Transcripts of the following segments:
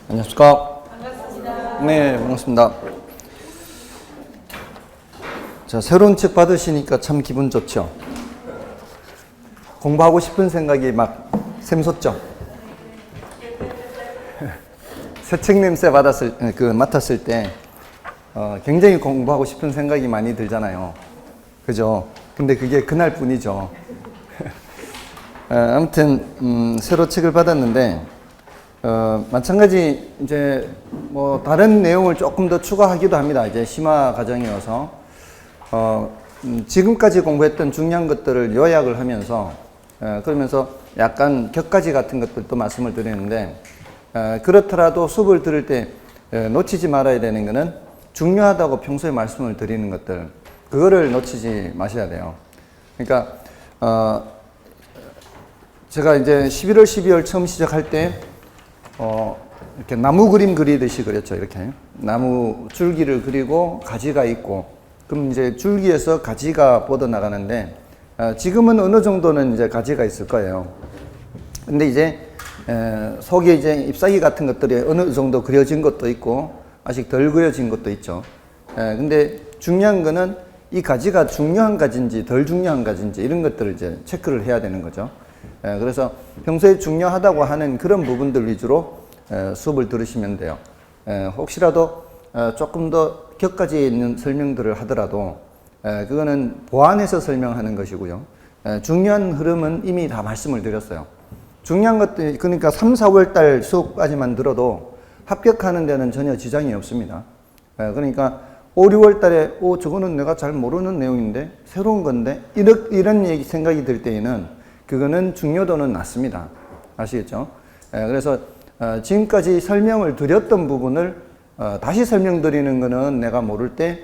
안녕하십니까. 반갑습니다. 네, 반갑습니다. 자, 새로운 책 받으시니까 참 기분 좋죠. 공부하고 싶은 생각이 막 샘솟죠. 새 책 냄새 맡았을 때 굉장히 공부하고 싶은 생각이 많이 들잖아요. 그죠? 근데 그게 그날 뿐이죠. 아무튼 새로 책을 받았는데 마찬가지 이제 뭐 다른 내용을 조금 더 추가하기도 합니다. 이제 심화 과정이어서 지금까지 공부했던 중요한 것들을 요약을 하면서 그러면서 약간 격가지 같은 것들도 말씀을 드리는데 그렇더라도 수업을 들을 때 놓치지 말아야 되는 것은 중요하다고 평소에 말씀을 드리는 것들, 그거를 놓치지 마셔야 돼요. 그러니까 제가 이제 11월, 12월 처음 시작할 때 이렇게 나무 그림 그리듯이 그렸죠. 이렇게 나무 줄기를 그리고 가지가 있고, 그럼 이제 줄기에서 가지가 뻗어나가는데 지금은 어느 정도는 이제 가지가 있을 거예요. 근데 이제 속에 이제 잎사귀 같은 것들이 어느 정도 그려진 것도 있고 아직 덜 그려진 것도 있죠. 근데 중요한 거는 이 가지가 중요한 가지인지 덜 중요한 가지인지 이런 것들을 이제 체크를 해야 되는 거죠. 그래서 평소에 중요하다고 하는 그런 부분들 위주로 수업을 들으시면 돼요. 혹시라도 조금 더 격가지 있는 설명들을 하더라도 그거는 보완해서 설명하는 것이고요. 중요한 흐름은 이미 다 말씀을 드렸어요. 중요한 것들, 그러니까 3, 4월 달 수업까지만 들어도 합격하는 데는 전혀 지장이 없습니다. 그러니까 5, 6월 달에 저거는 내가 잘 모르는 내용인데 새로운 건데 이런 얘기 생각이 들 때에는 그거는 중요도는 낮습니다. 아시겠죠? 그래서 지금까지 설명을 드렸던 부분을 다시 설명드리는 거는 내가 모를 때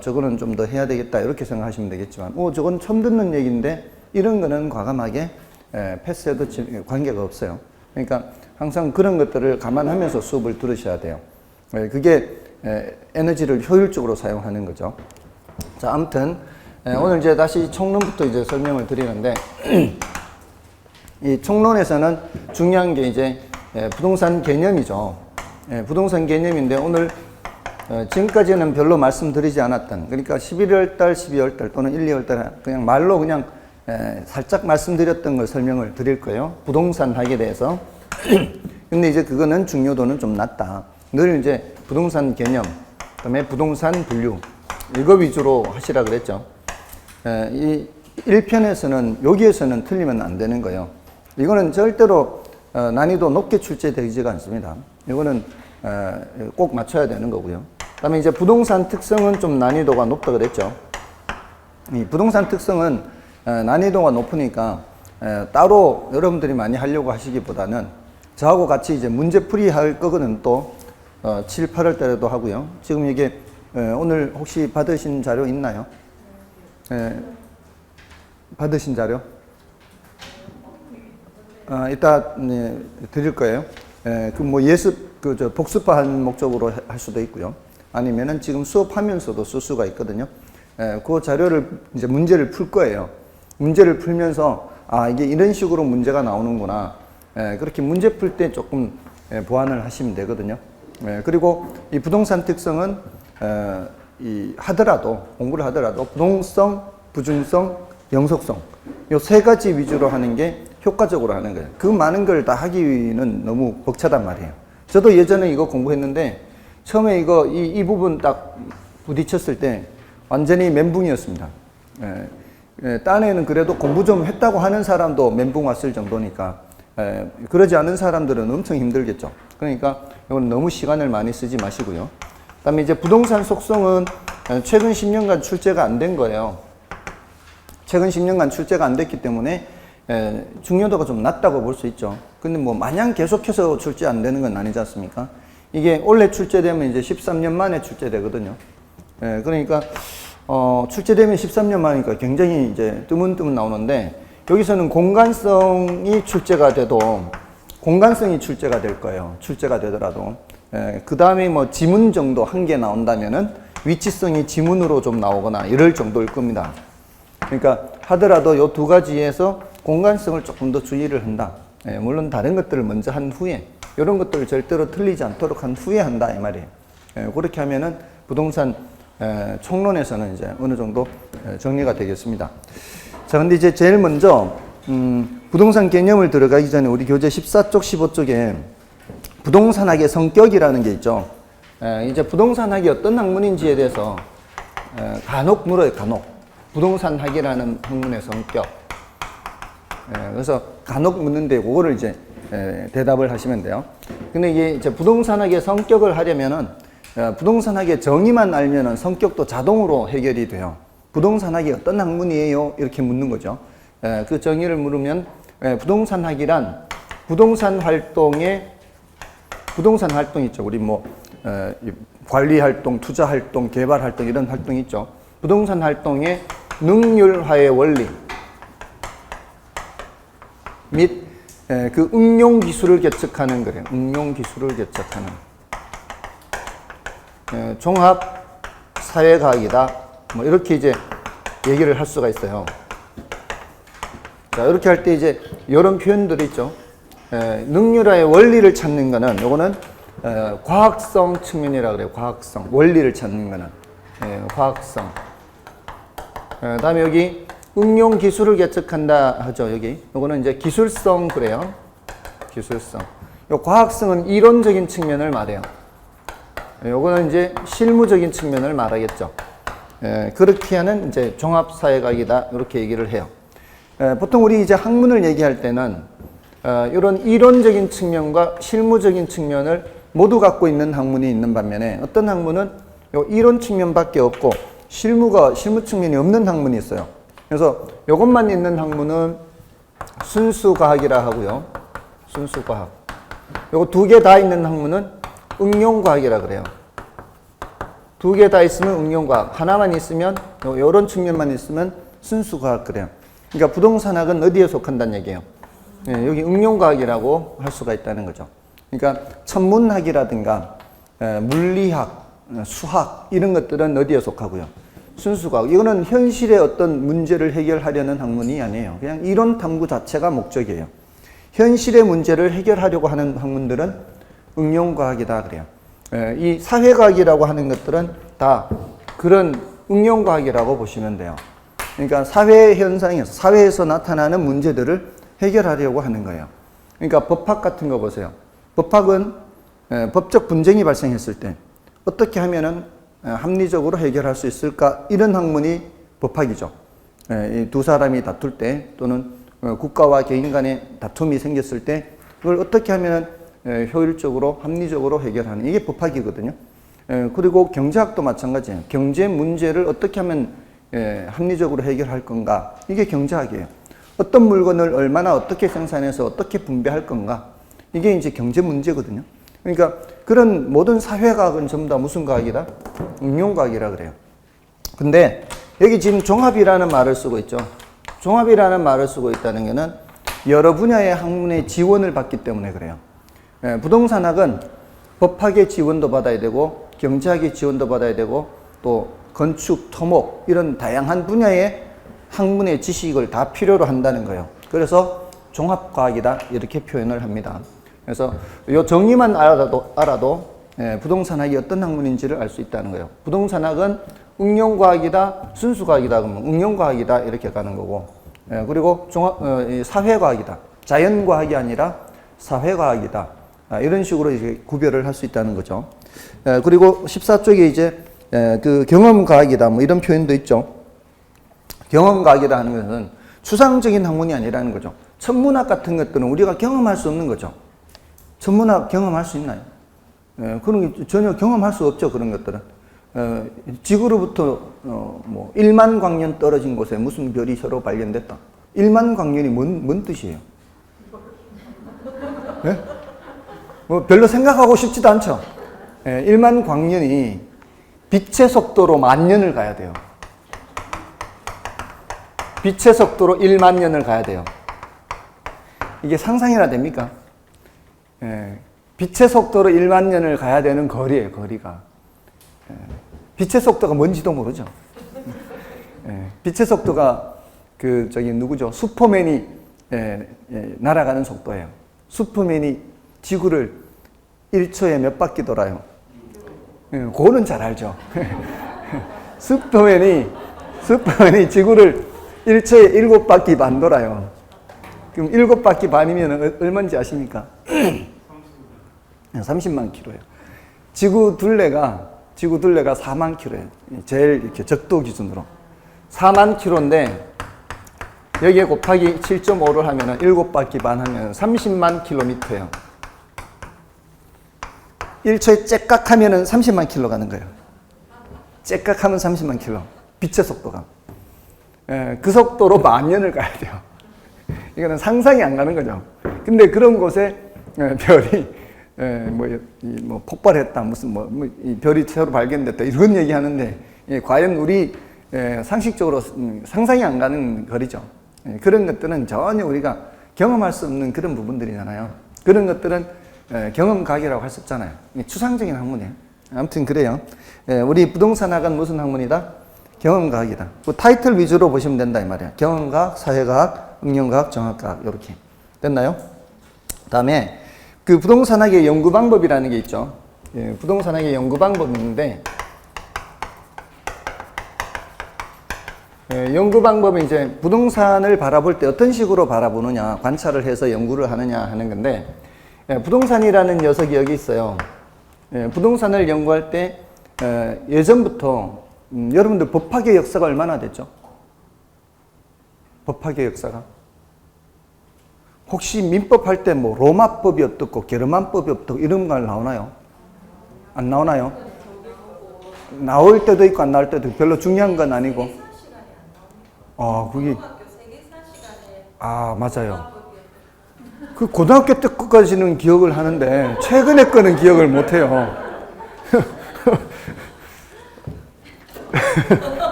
저거는 좀 더 해야 되겠다 이렇게 생각하시면 되겠지만 저건 처음 듣는 얘기인데 이런 거는 과감하게 패스해도 관계가 없어요. 그러니까 항상 그런 것들을 감안하면서 수업을 들으셔야 돼요. 그게 에너지를 효율적으로 사용하는 거죠. 자, 아무튼 오늘 이제 다시 총론부터 이제 설명을 드리는데 이 총론에서는 중요한 게 이제 부동산 개념이죠. 부동산 개념인데 오늘 지금까지는 별로 말씀드리지 않았던, 그러니까 11월 달, 12월 달 또는 1, 2월 달 그냥 말로 그냥 살짝 말씀드렸던 걸 설명을 드릴 거예요. 부동산 학에 대해서. 근데 이제 그거는 중요도는 좀 낮다. 늘 이제 부동산 개념, 그다음에 부동산 분류 이거 위주로 하시라 그랬죠. 이 1편에서는 여기에서는 틀리면 안 되는 거예요. 이거는 절대로 난이도 높게 출제되지가 않습니다. 이거는 꼭 맞춰야 되는 거고요. 그다음에 이제 부동산 특성은 좀 난이도가 높다 그랬죠. 이 부동산 특성은 난이도가 높으니까 따로 여러분들이 많이 하려고 하시기보다는 저하고 같이 이제 문제풀이 할 거는 또 7, 8월 달에도 하고요. 지금 이게 오늘 혹시 받으신 자료 있나요? 받으신 자료? 이따 드릴 거예요. 그 뭐 예습, 복습하는 목적으로 할 수도 있고요. 아니면은 지금 수업하면서도 쓸 수가 있거든요. 그 자료를 이제 문제를 풀 거예요. 문제를 풀면서 이게 이런 식으로 문제가 나오는구나. 그렇게 문제 풀 때 조금 보완을 하시면 되거든요. 그리고 이 부동산 특성은 공부를 하더라도 부동성, 부중성, 영속성 이 세 가지 위주로 하는 게 효과적으로 하는 거예요. 그 많은 걸 다 하기는 너무 벅차단 말이에요. 저도 예전에 이거 공부했는데 처음에 이 부분 딱 부딪혔을 때 완전히 멘붕이었습니다. 딴에는 그래도 공부 좀 했다고 하는 사람도 멘붕 왔을 정도니까 그러지 않은 사람들은 엄청 힘들겠죠. 그러니까 이건 너무 시간을 많이 쓰지 마시고요. 그다음에 이제 부동산 속성은 최근 10년간 출제가 안 된 거예요. 최근 10년간 출제가 안 됐기 때문에 중요도가 좀 낮다고 볼 수 있죠. 근데 뭐 마냥 계속해서 출제 안 되는 건 아니지 않습니까? 이게 원래 출제되면 이제 13년 만에 출제되거든요. 그러니까 출제되면 13년 만이니까 굉장히 이제 뜨문뜨문 나오는데 여기서는 공간성이 출제가 될 거예요. 출제가 되더라도. 그 다음에 뭐 지문 정도 한 개 나온다면은 위치성이 지문으로 좀 나오거나 이럴 정도일 겁니다. 그러니까 하더라도 이 두 가지에서 공간성을 조금 더 주의를 한다. 물론 다른 것들을 먼저 한 후에 이런 것들을 절대로 틀리지 않도록 한 후에 한다 이 말이에요. 그렇게 하면은 부동산 총론에서는 이제 어느 정도 정리가 되겠습니다. 자, 근데 이제 제일 먼저 부동산 개념을 들어가기 전에 우리 교재 14쪽, 15쪽에 부동산학의 성격이라는 게 있죠. 이제 부동산학이 어떤 학문인지에 대해서 간혹 물어요, 간혹. 부동산학이라는 학문의 성격. 그래서 간혹 묻는데 그거를 이제 대답을 하시면 돼요. 근데 이게 이제 부동산학의 성격을 하려면은 부동산학의 정의만 알면은 성격도 자동으로 해결이 돼요. 부동산학이 어떤 학문이에요? 이렇게 묻는 거죠. 그 정의를 물으면 부동산학이란 부동산 활동 있죠. 우리 뭐 관리 활동, 투자 활동, 개발 활동 이런 활동이 있죠. 부동산 활동의 능률화의 원리 및 그 응용 기술을 개척하는 거래요. 응용 기술을 개척하는 종합 사회과학이다. 뭐 이렇게 이제 얘기를 할 수가 있어요. 자, 이렇게 할 때 이제 이런 표현들이 있죠. 능률화의 원리를 찾는 거는 요거는 과학성 측면이라 그래요. 과학성 원리를 찾는 거는 과학성. 다음에 여기 응용 기술을 개척한다 하죠. 여기 요거는 이제 기술성 그래요. 기술성. 요 과학성은 이론적인 측면을 말해요. 요거는 이제 실무적인 측면을 말하겠죠. 그렇게 하는 이제 종합사회학이다 이렇게 얘기를 해요. 보통 우리 이제 학문을 얘기할 때는 이런 이론적인 측면과 실무적인 측면을 모두 갖고 있는 학문이 있는 반면에 어떤 학문은 요 이론 측면밖에 없고 실무 측면이 없는 학문이 있어요. 그래서 이것만 있는 학문은 순수과학이라 하고요. 순수과학. 요거 두 개 다 있는 학문은 응용과학이라 그래요. 두 개 다 있으면 응용과학. 하나만 있으면 요런 측면만 있으면 순수과학 그래요. 그러니까 부동산학은 어디에 속한다는 얘기예요. 여기 응용과학이라고 할 수가 있다는 거죠. 그러니까 천문학이라든가 물리학, 수학 이런 것들은 어디에 속하고요. 순수과학. 이거는 현실의 어떤 문제를 해결하려는 학문이 아니에요. 그냥 이론 탐구 자체가 목적이에요. 현실의 문제를 해결하려고 하는 학문들은 응용과학이다 그래요. 이 사회과학이라고 하는 것들은 다 그런 응용과학이라고 보시면 돼요. 그러니까 사회 현상에서 사회에서 나타나는 문제들을 해결하려고 하는 거예요. 그러니까 법학 같은 거 보세요. 법학은 법적 분쟁이 발생했을 때 어떻게 하면은 합리적으로 해결할 수 있을까? 이런 학문이 법학이죠. 이 두 사람이 다툴 때 또는 국가와 개인 간의 다툼이 생겼을 때 그걸 어떻게 하면은 효율적으로 합리적으로 해결하는 이게 법학이거든요. 그리고 경제학도 마찬가지예요. 경제 문제를 어떻게 하면 합리적으로 해결할 건가? 이게 경제학이에요. 어떤 물건을 얼마나 어떻게 생산해서 어떻게 분배할 건가? 이게 이제 경제 문제거든요. 그러니까 그런 모든 사회과학은 전부 다 무슨 과학이다? 응용과학이라 그래요. 근데 여기 지금 종합이라는 말을 쓰고 있죠. 종합이라는 말을 쓰고 있다는 것은 여러 분야의 학문의 지원을 받기 때문에 그래요. 부동산학은 법학의 지원도 받아야 되고 경제학의 지원도 받아야 되고 또 건축, 토목 이런 다양한 분야의 학문의 지식을 다 필요로 한다는 거예요. 그래서 종합과학이다 이렇게 표현을 합니다. 그래서 이 정의만 알아도 부동산학이 어떤 학문인지를 알 수 있다는 거예요. 부동산학은 응용과학이다, 순수과학이다 그러면 응용과학이다 이렇게 가는 거고, 그리고 사회과학이다, 자연과학이 아니라 사회과학이다 이런 식으로 이제 구별을 할 수 있다는 거죠. 그리고 14쪽에 이제 그 경험과학이다 뭐 이런 표현도 있죠. 경험과학이다 하는 것은 추상적인 학문이 아니라는 거죠. 천문학 같은 것들은 우리가 경험할 수 없는 거죠. 천문학 경험할 수 있나요? 그런 게 전혀 경험할 수 없죠. 그런 것들은. 지구로부터 뭐 1만 광년 떨어진 곳에 무슨 별이 새로 발견됐다. 1만 광년이 뭔 뜻이에요? 네? 뭐 별로 생각하고 싶지도 않죠. 1만 광년이 빛의 속도로 10,000년을 가야 돼요. 빛의 속도로 1만 년을 가야 돼요. 이게 상상이나 됩니까? 빛의 속도로 1만 년을 가야 되는 거리예요, 거리가. 빛의 속도가 뭔지도 모르죠. 빛의 속도가 누구죠? 슈퍼맨이 날아가는 속도예요. 슈퍼맨이 지구를 1초에 몇 바퀴 돌아요? 그거는 잘 알죠. 슈퍼맨이 지구를 1초에 7바퀴 반 돌아요. 그럼 7바퀴 반이면 얼마인지 아십니까? 30만 킬로예요. 지구 둘레가 4만 킬로예요. 제일 이렇게 적도 기준으로. 4만 킬로인데, 여기에 곱하기 7.5를 하면은 7바퀴 반 하면 30만 킬로미터예요. 1초에 째깍 하면은 30만 킬로 가는 거예요. 째깍 하면 30만 킬로. 빛의 속도가. 그 속도로 만 년을 가야 돼요. 이거는 상상이 안 가는 거죠. 근데 그런 곳에 별이 폭발했다, 무슨 이 별이 새로 발견됐다, 이런 얘기 하는데, 과연 우리 상식적으로 상상이 안 가는 거리죠. 그런 것들은 전혀 우리가 경험할 수 없는 그런 부분들이잖아요. 그런 것들은 경험각이라고 할 수 없잖아요. 추상적인 학문이에요. 아무튼 그래요. 우리 부동산학은 무슨 학문이다? 경험과학이다. 그 타이틀 위주로 보시면 된다 이 말이야. 경험과학, 사회과학, 응용과학, 정학과학 이렇게 됐나요? 그다음에 그 부동산학의 연구 방법이라는 게 있죠. 부동산학의 연구 방법이 있는데, 연구 방법은 이제 부동산을 바라볼 때 어떤 식으로 바라보느냐, 관찰을 해서 연구를 하느냐 하는 건데, 부동산이라는 녀석이 여기 있어요. 부동산을 연구할 때 예전부터 여러분들 법학의 역사가 얼마나 됐죠? 법학의 역사가? 혹시 민법 할 때 뭐 로마법이 어떻고 게르만법이 어떻고 이런 말 나오나요? 안 나오나요? 나올 때도 있고 안 나올 때도 있고 별로 중요한 건 아니고. 그게 맞아요. 그 고등학교 때 것까지는 기억을 하는데 최근에 거는 기억을 못 해요.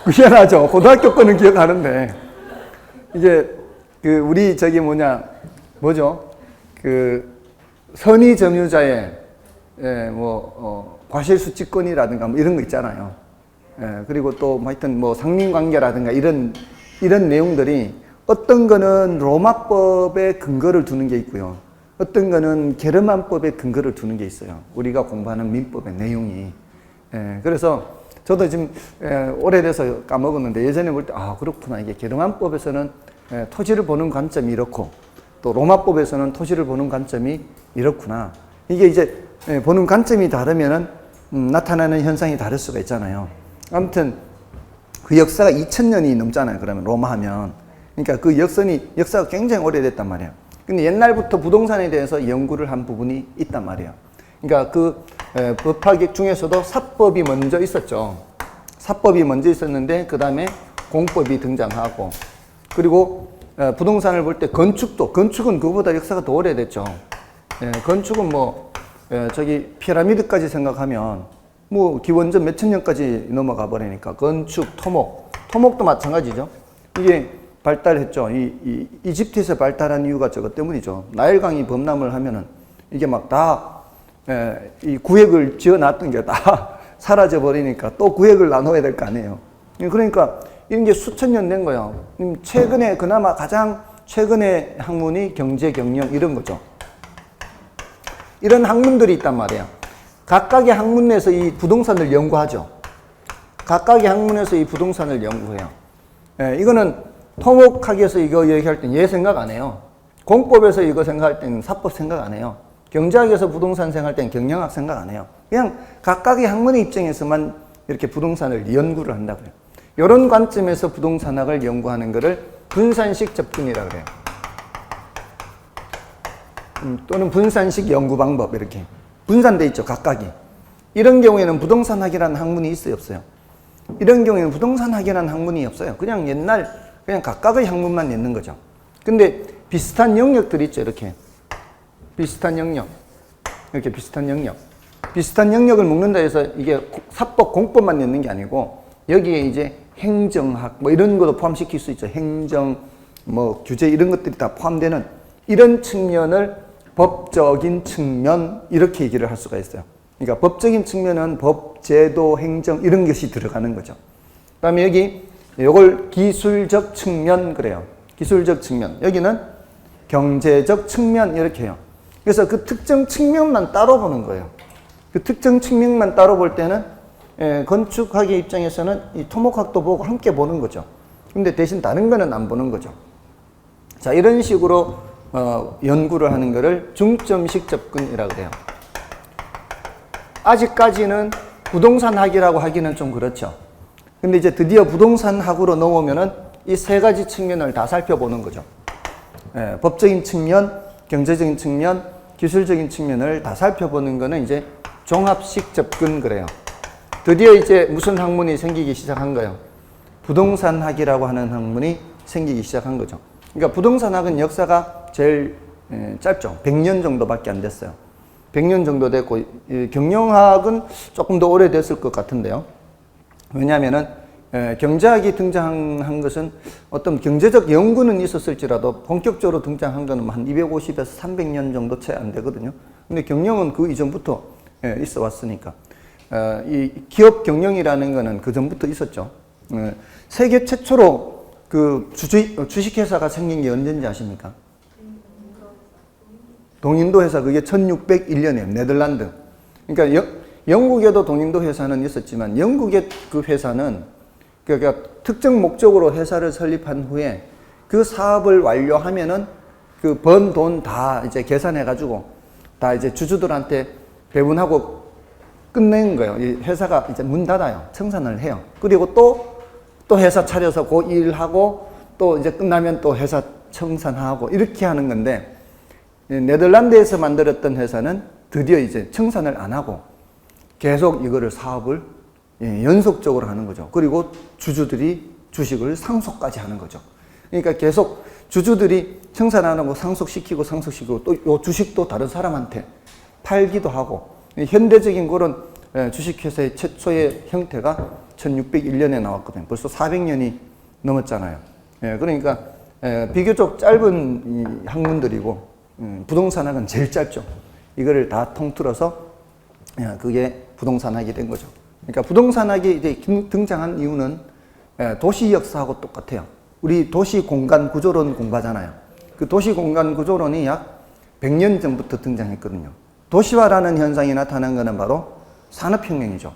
미안하죠. 고등학교 거는 기억하는데 이제 우리 뭐죠? 선의 점유자의 과실수취권이라든가 뭐 이런 거 있잖아요. 그리고 또 하여튼 상린관계라든가 이런 내용들이 어떤 거는 로마법에 근거를 두는 게 있고요. 어떤 거는 게르만법에 근거를 두는 게 있어요. 우리가 공부하는 민법의 내용이. 그래서 저도 지금 오래돼서 까먹었는데 예전에 볼 때 그렇구나. 이게 게르만법에서는 토지를 보는 관점이 이렇고 또 로마법에서는 토지를 보는 관점이 이렇구나. 이게 이제 보는 관점이 다르면은 나타나는 현상이 다를 수가 있잖아요. 아무튼 그 역사가 2000년이 넘잖아요. 그러면 로마 하면. 그러니까 그 역사가 굉장히 오래됐단 말이에요. 근데 옛날부터 부동산에 대해서 연구를 한 부분이 있단 말이에요. 그러니까 그 법학 중에서도 사법이 먼저 있었죠. 사법이 먼저 있었는데 그 다음에 공법이 등장하고, 그리고 부동산을 볼 때 건축은 그거보다 역사가 더 오래됐죠. 건축은 저기 피라미드까지 생각하면 기원전 몇천 년까지 넘어가 버리니까 건축, 토목도 마찬가지죠. 이게 발달했죠. 이집트에서 발달한 이유가 저것 때문이죠. 나일강이 범람을 하면은 이게 이 구획을 지어놨던 게 다 사라져 버리니까 또 구획을 나눠야 될 거 아니에요. 그러니까 이런 게 수천 년 된 거예요. 최근에 그나마 가장 최근의 학문이 경제, 경영 이런 거죠. 이런 학문들이 있단 말이에요. 각각의 학문 내에서 이 부동산을 연구하죠. 각각의 학문에서 이 부동산을 연구해요. 이거는 토목학에서 이거 얘기할 땐 얘 생각 안 해요. 공법에서 이거 생각할 때는 사법 생각 안 해요. 경제학에서 부동산 생각할 때는 경영학 생각 안 해요. 그냥 각각의 학문의 입장에서만 이렇게 부동산을 연구를 한다고요. 이런 관점에서 부동산학을 연구하는 것을 분산식 접근이라고 그래요. 또는 분산식 연구 방법, 이렇게 분산돼 있죠, 각각이. 이런 경우에는 부동산학이라는 학문이 있어요, 없어요? 이런 경우에는 부동산학이라는 학문이 없어요. 그냥 그냥 각각의 학문만 있는 거죠. 근데 비슷한 영역들이 있죠, 이렇게. 비슷한 영역. 이렇게 비슷한 영역. 비슷한 영역을 묶는다 해서 이게 사법, 공법만 있는 게 아니고 여기에 이제 행정학, 이런 것도 포함시킬 수 있죠. 행정, 규제 이런 것들이 다 포함되는 이런 측면을 법적인 측면, 이렇게 얘기를 할 수가 있어요. 그러니까 법적인 측면은 법, 제도, 행정 이런 것이 들어가는 거죠. 그 다음에 여기 이걸 기술적 측면 그래요. 기술적 측면. 여기는 경제적 측면 이렇게 해요. 그래서 그 특정 측면만 따로 보는 거예요. 그 특정 측면만 따로 볼 때는 건축학의 입장에서는 이 토목학도 보고 함께 보는 거죠. 근데 대신 다른 거는 안 보는 거죠. 자, 이런 식으로 연구를 하는 거를 중점식 접근이라고 해요. 아직까지는 부동산학이라고 하기는 좀 그렇죠. 근데 이제 드디어 부동산학으로 넘어오면은 이 세 가지 측면을 다 살펴보는 거죠. 법적인 측면, 경제적인 측면, 기술적인 측면을 다 살펴보는 거는 이제 종합식 접근 그래요. 드디어 이제 무슨 학문이 생기기 시작한 거예요. 부동산학이라고 하는 학문이 생기기 시작한 거죠. 그러니까 부동산학은 역사가 제일 짧죠. 100년 정도밖에 안 됐어요. 100년 정도 됐고, 경영학은 조금 더 오래됐을 것 같은데요. 왜냐하면은 경제학이 등장한 것은 어떤 경제적 연구는 있었을지라도 본격적으로 등장한 것은 한 250에서 300년 정도 채 안 되거든요. 근데 경영은 그 이전부터 있어 왔으니까. 이 기업 경영이라는 거는 그 전부터 있었죠. 세계 최초로 그 주식회사가 생긴 게 언제인지 아십니까? 동인도 회사, 그게 1601년이에요. 네덜란드. 그러니까 영국에도 동인도 회사는 있었지만 영국의 그 회사는 그러니까 특정 목적으로 회사를 설립한 후에 그 사업을 완료하면은 그 번 돈 다 이제 계산해가지고 다 이제 주주들한테 배분하고 끝낸 거예요. 이 회사가 이제 문 닫아요. 청산을 해요. 그리고 또 회사 차려서 그 일하고 또 이제 끝나면 또 회사 청산하고 이렇게 하는 건데 네덜란드에서 만들었던 회사는 드디어 이제 청산을 안 하고 계속 이거를 사업을 연속적으로 하는 거죠. 그리고 주주들이 주식을 상속까지 하는 거죠. 그러니까 계속 주주들이 청산 안 하고 상속시키고 또 요 주식도 다른 사람한테 팔기도 하고 현대적인 그런 주식회사의 최초의 형태가 1601년에 나왔거든요. 벌써 400년이 넘었잖아요. 그러니까 비교적 짧은 이 학문들이고 부동산학은 제일 짧죠. 이거를 다 통틀어서 그게 부동산학이 된 거죠. 그러니까 부동산학이 이제 등장한 이유는 도시 역사하고 똑같아요. 우리 도시 공간 구조론 공부하잖아요. 그 도시 공간 구조론이 약 100년 전부터 등장했거든요. 도시화라는 현상이 나타난 것은 바로 산업혁명이죠.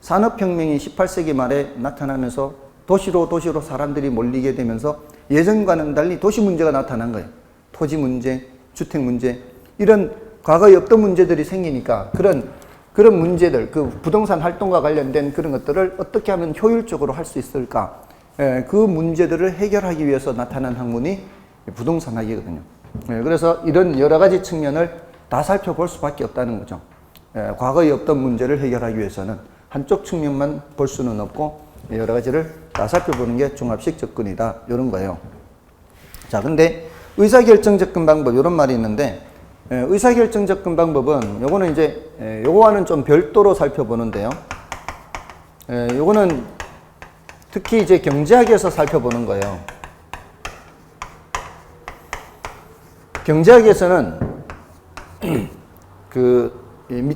산업혁명이 18세기 말에 나타나면서 도시로 사람들이 몰리게 되면서 예전과는 달리 도시 문제가 나타난 거예요. 토지 문제, 주택 문제, 이런 과거에 없던 문제들이 생기니까 그런 문제들, 그 부동산 활동과 관련된 그런 것들을 어떻게 하면 효율적으로 할 수 있을까? 그 문제들을 해결하기 위해서 나타난 학문이 부동산학이거든요. 그래서 이런 여러 가지 측면을 다 살펴볼 수밖에 없다는 거죠. 과거에 없던 문제를 해결하기 위해서는 한쪽 측면만 볼 수는 없고 여러 가지를 다 살펴보는 게 종합식 접근이다. 이런 거예요. 자, 근데 의사결정 접근 방법 이런 말이 있는데 의사결정 접근 방법은 요거는 이제 요거와는 좀 별도로 살펴보는데요. 요거는 특히 이제 경제학에서 살펴보는 거예요. 경제학에서는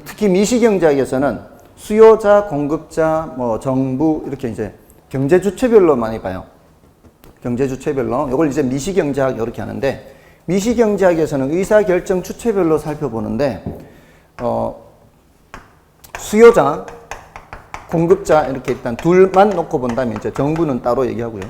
특히 미시경제학에서는 수요자, 공급자, 뭐 정부 이렇게 이제 경제 주체별로 많이 봐요. 경제 주체별로. 이걸 이제 미시경제학 이렇게 하는데 미시경제학에서는 의사결정 주체별로 살펴보는데 수요자, 공급자 이렇게 일단 둘만 놓고 본다면 이제 정부는 따로 얘기하고요.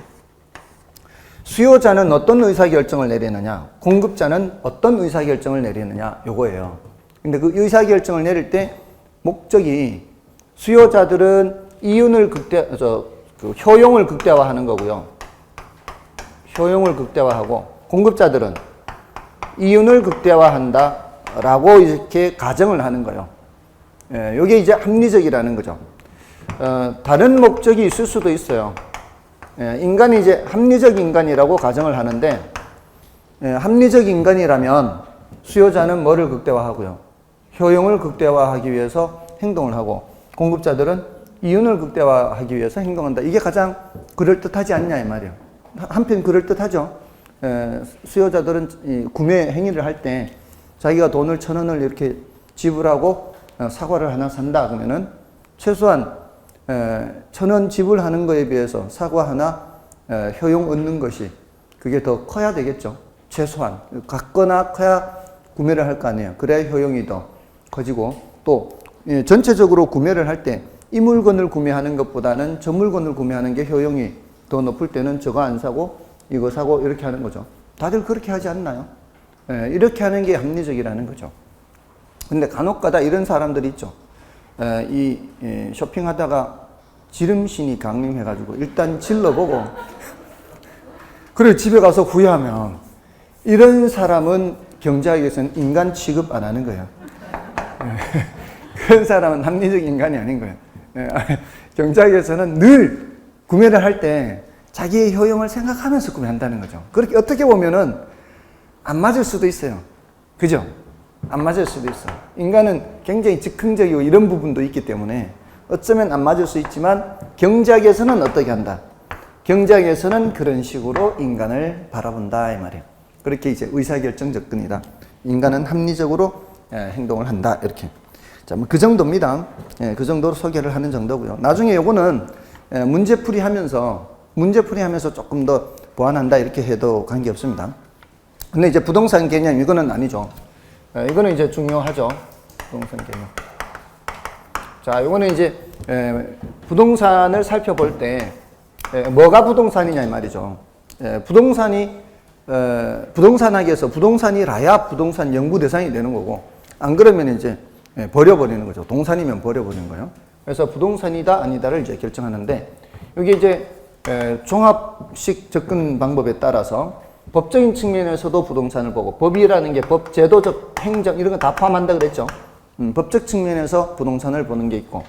수요자는 어떤 의사결정을 내리느냐, 공급자는 어떤 의사결정을 내리느냐 요거예요. 근데 그 의사결정을 내릴 때 목적이 수요자들은 이윤을 효용을 극대화하는 거고요. 효용을 극대화하고 공급자들은 이윤을 극대화한다라고 이렇게 가정을 하는 거예요. 이게 이제 합리적이라는 거죠. 다른 목적이 있을 수도 있어요. 인간이 이제 합리적 인간이라고 가정을 하는데 합리적 인간이라면 수요자는 뭐를 극대화하고요. 효용을 극대화하기 위해서 행동을 하고 공급자들은 이윤을 극대화하기 위해서 행동한다. 이게 가장 그럴듯하지 않냐 이 말이에요. 한편 그럴듯하죠. 수요자들은 구매 행위를 할 때 자기가 돈을 1,000원을 이렇게 지불하고 사과를 하나 산다 그러면은 최소한 1,000원 지불하는 거에 비해서 사과 하나 효용 얻는 것이 그게 더 커야 되겠죠. 최소한 같거나 커야 구매를 할 거 아니에요. 그래야 효용이 더 커지고 또 전체적으로 구매를 할 때 이 물건을 구매하는 것보다는 저 물건을 구매하는 게 효용이 더 높을 때는 저거 안 사고 이거 사고 이렇게 하는 거죠. 다들 그렇게 하지 않나요? 이렇게 하는 게 합리적이라는 거죠. 근데 간혹가다 이런 사람들이 있죠. 쇼핑하다가 지름신이 강림해가지고 일단 질러보고 그래 집에 가서 후회하면 이런 사람은 경제학에서는 인간 취급 안 하는 거예요. 그런 사람은 합리적 인간이 아닌 거예요. 경제학에서는 늘 구매를 할 때 자기의 효용을 생각하면서 구매한다는 거죠. 그렇게 어떻게 보면은 안 맞을 수도 있어요. 그죠? 안 맞을 수도 있어요. 인간은 굉장히 즉흥적이고 이런 부분도 있기 때문에 어쩌면 안 맞을 수 있지만 경제학에서는 어떻게 한다? 경제학에서는 그런 식으로 인간을 바라본다 이 말이에요. 그렇게 이제 의사결정 접근이다. 인간은 합리적으로 행동을 한다 이렇게. 자, 뭐 그 정도입니다. 그 정도로 소개를 하는 정도고요. 나중에 요거는 문제풀이 하면서 조금 더 보완한다 이렇게 해도 관계없습니다. 근데 이제 부동산 개념 이거는 아니죠. 이거는 이제 중요하죠. 부동산 개념. 자, 이거는 이제 부동산을 살펴볼 때 뭐가 부동산이냐 이 말이죠. 부동산학에서 부동산이라야 부동산 연구 대상이 되는 거고 안 그러면 이제 버려버리는 거죠. 동산이면 버려버리는 거예요. 그래서 부동산이다 아니다를 이제 결정하는데 여기 이제 종합식 접근 방법에 따라서 법적인 측면에서도 부동산을 보고 법이라는 게 법, 제도적, 행정 이런 거 다 포함한다 그랬죠. 법적 측면에서 부동산을 보는 게 있고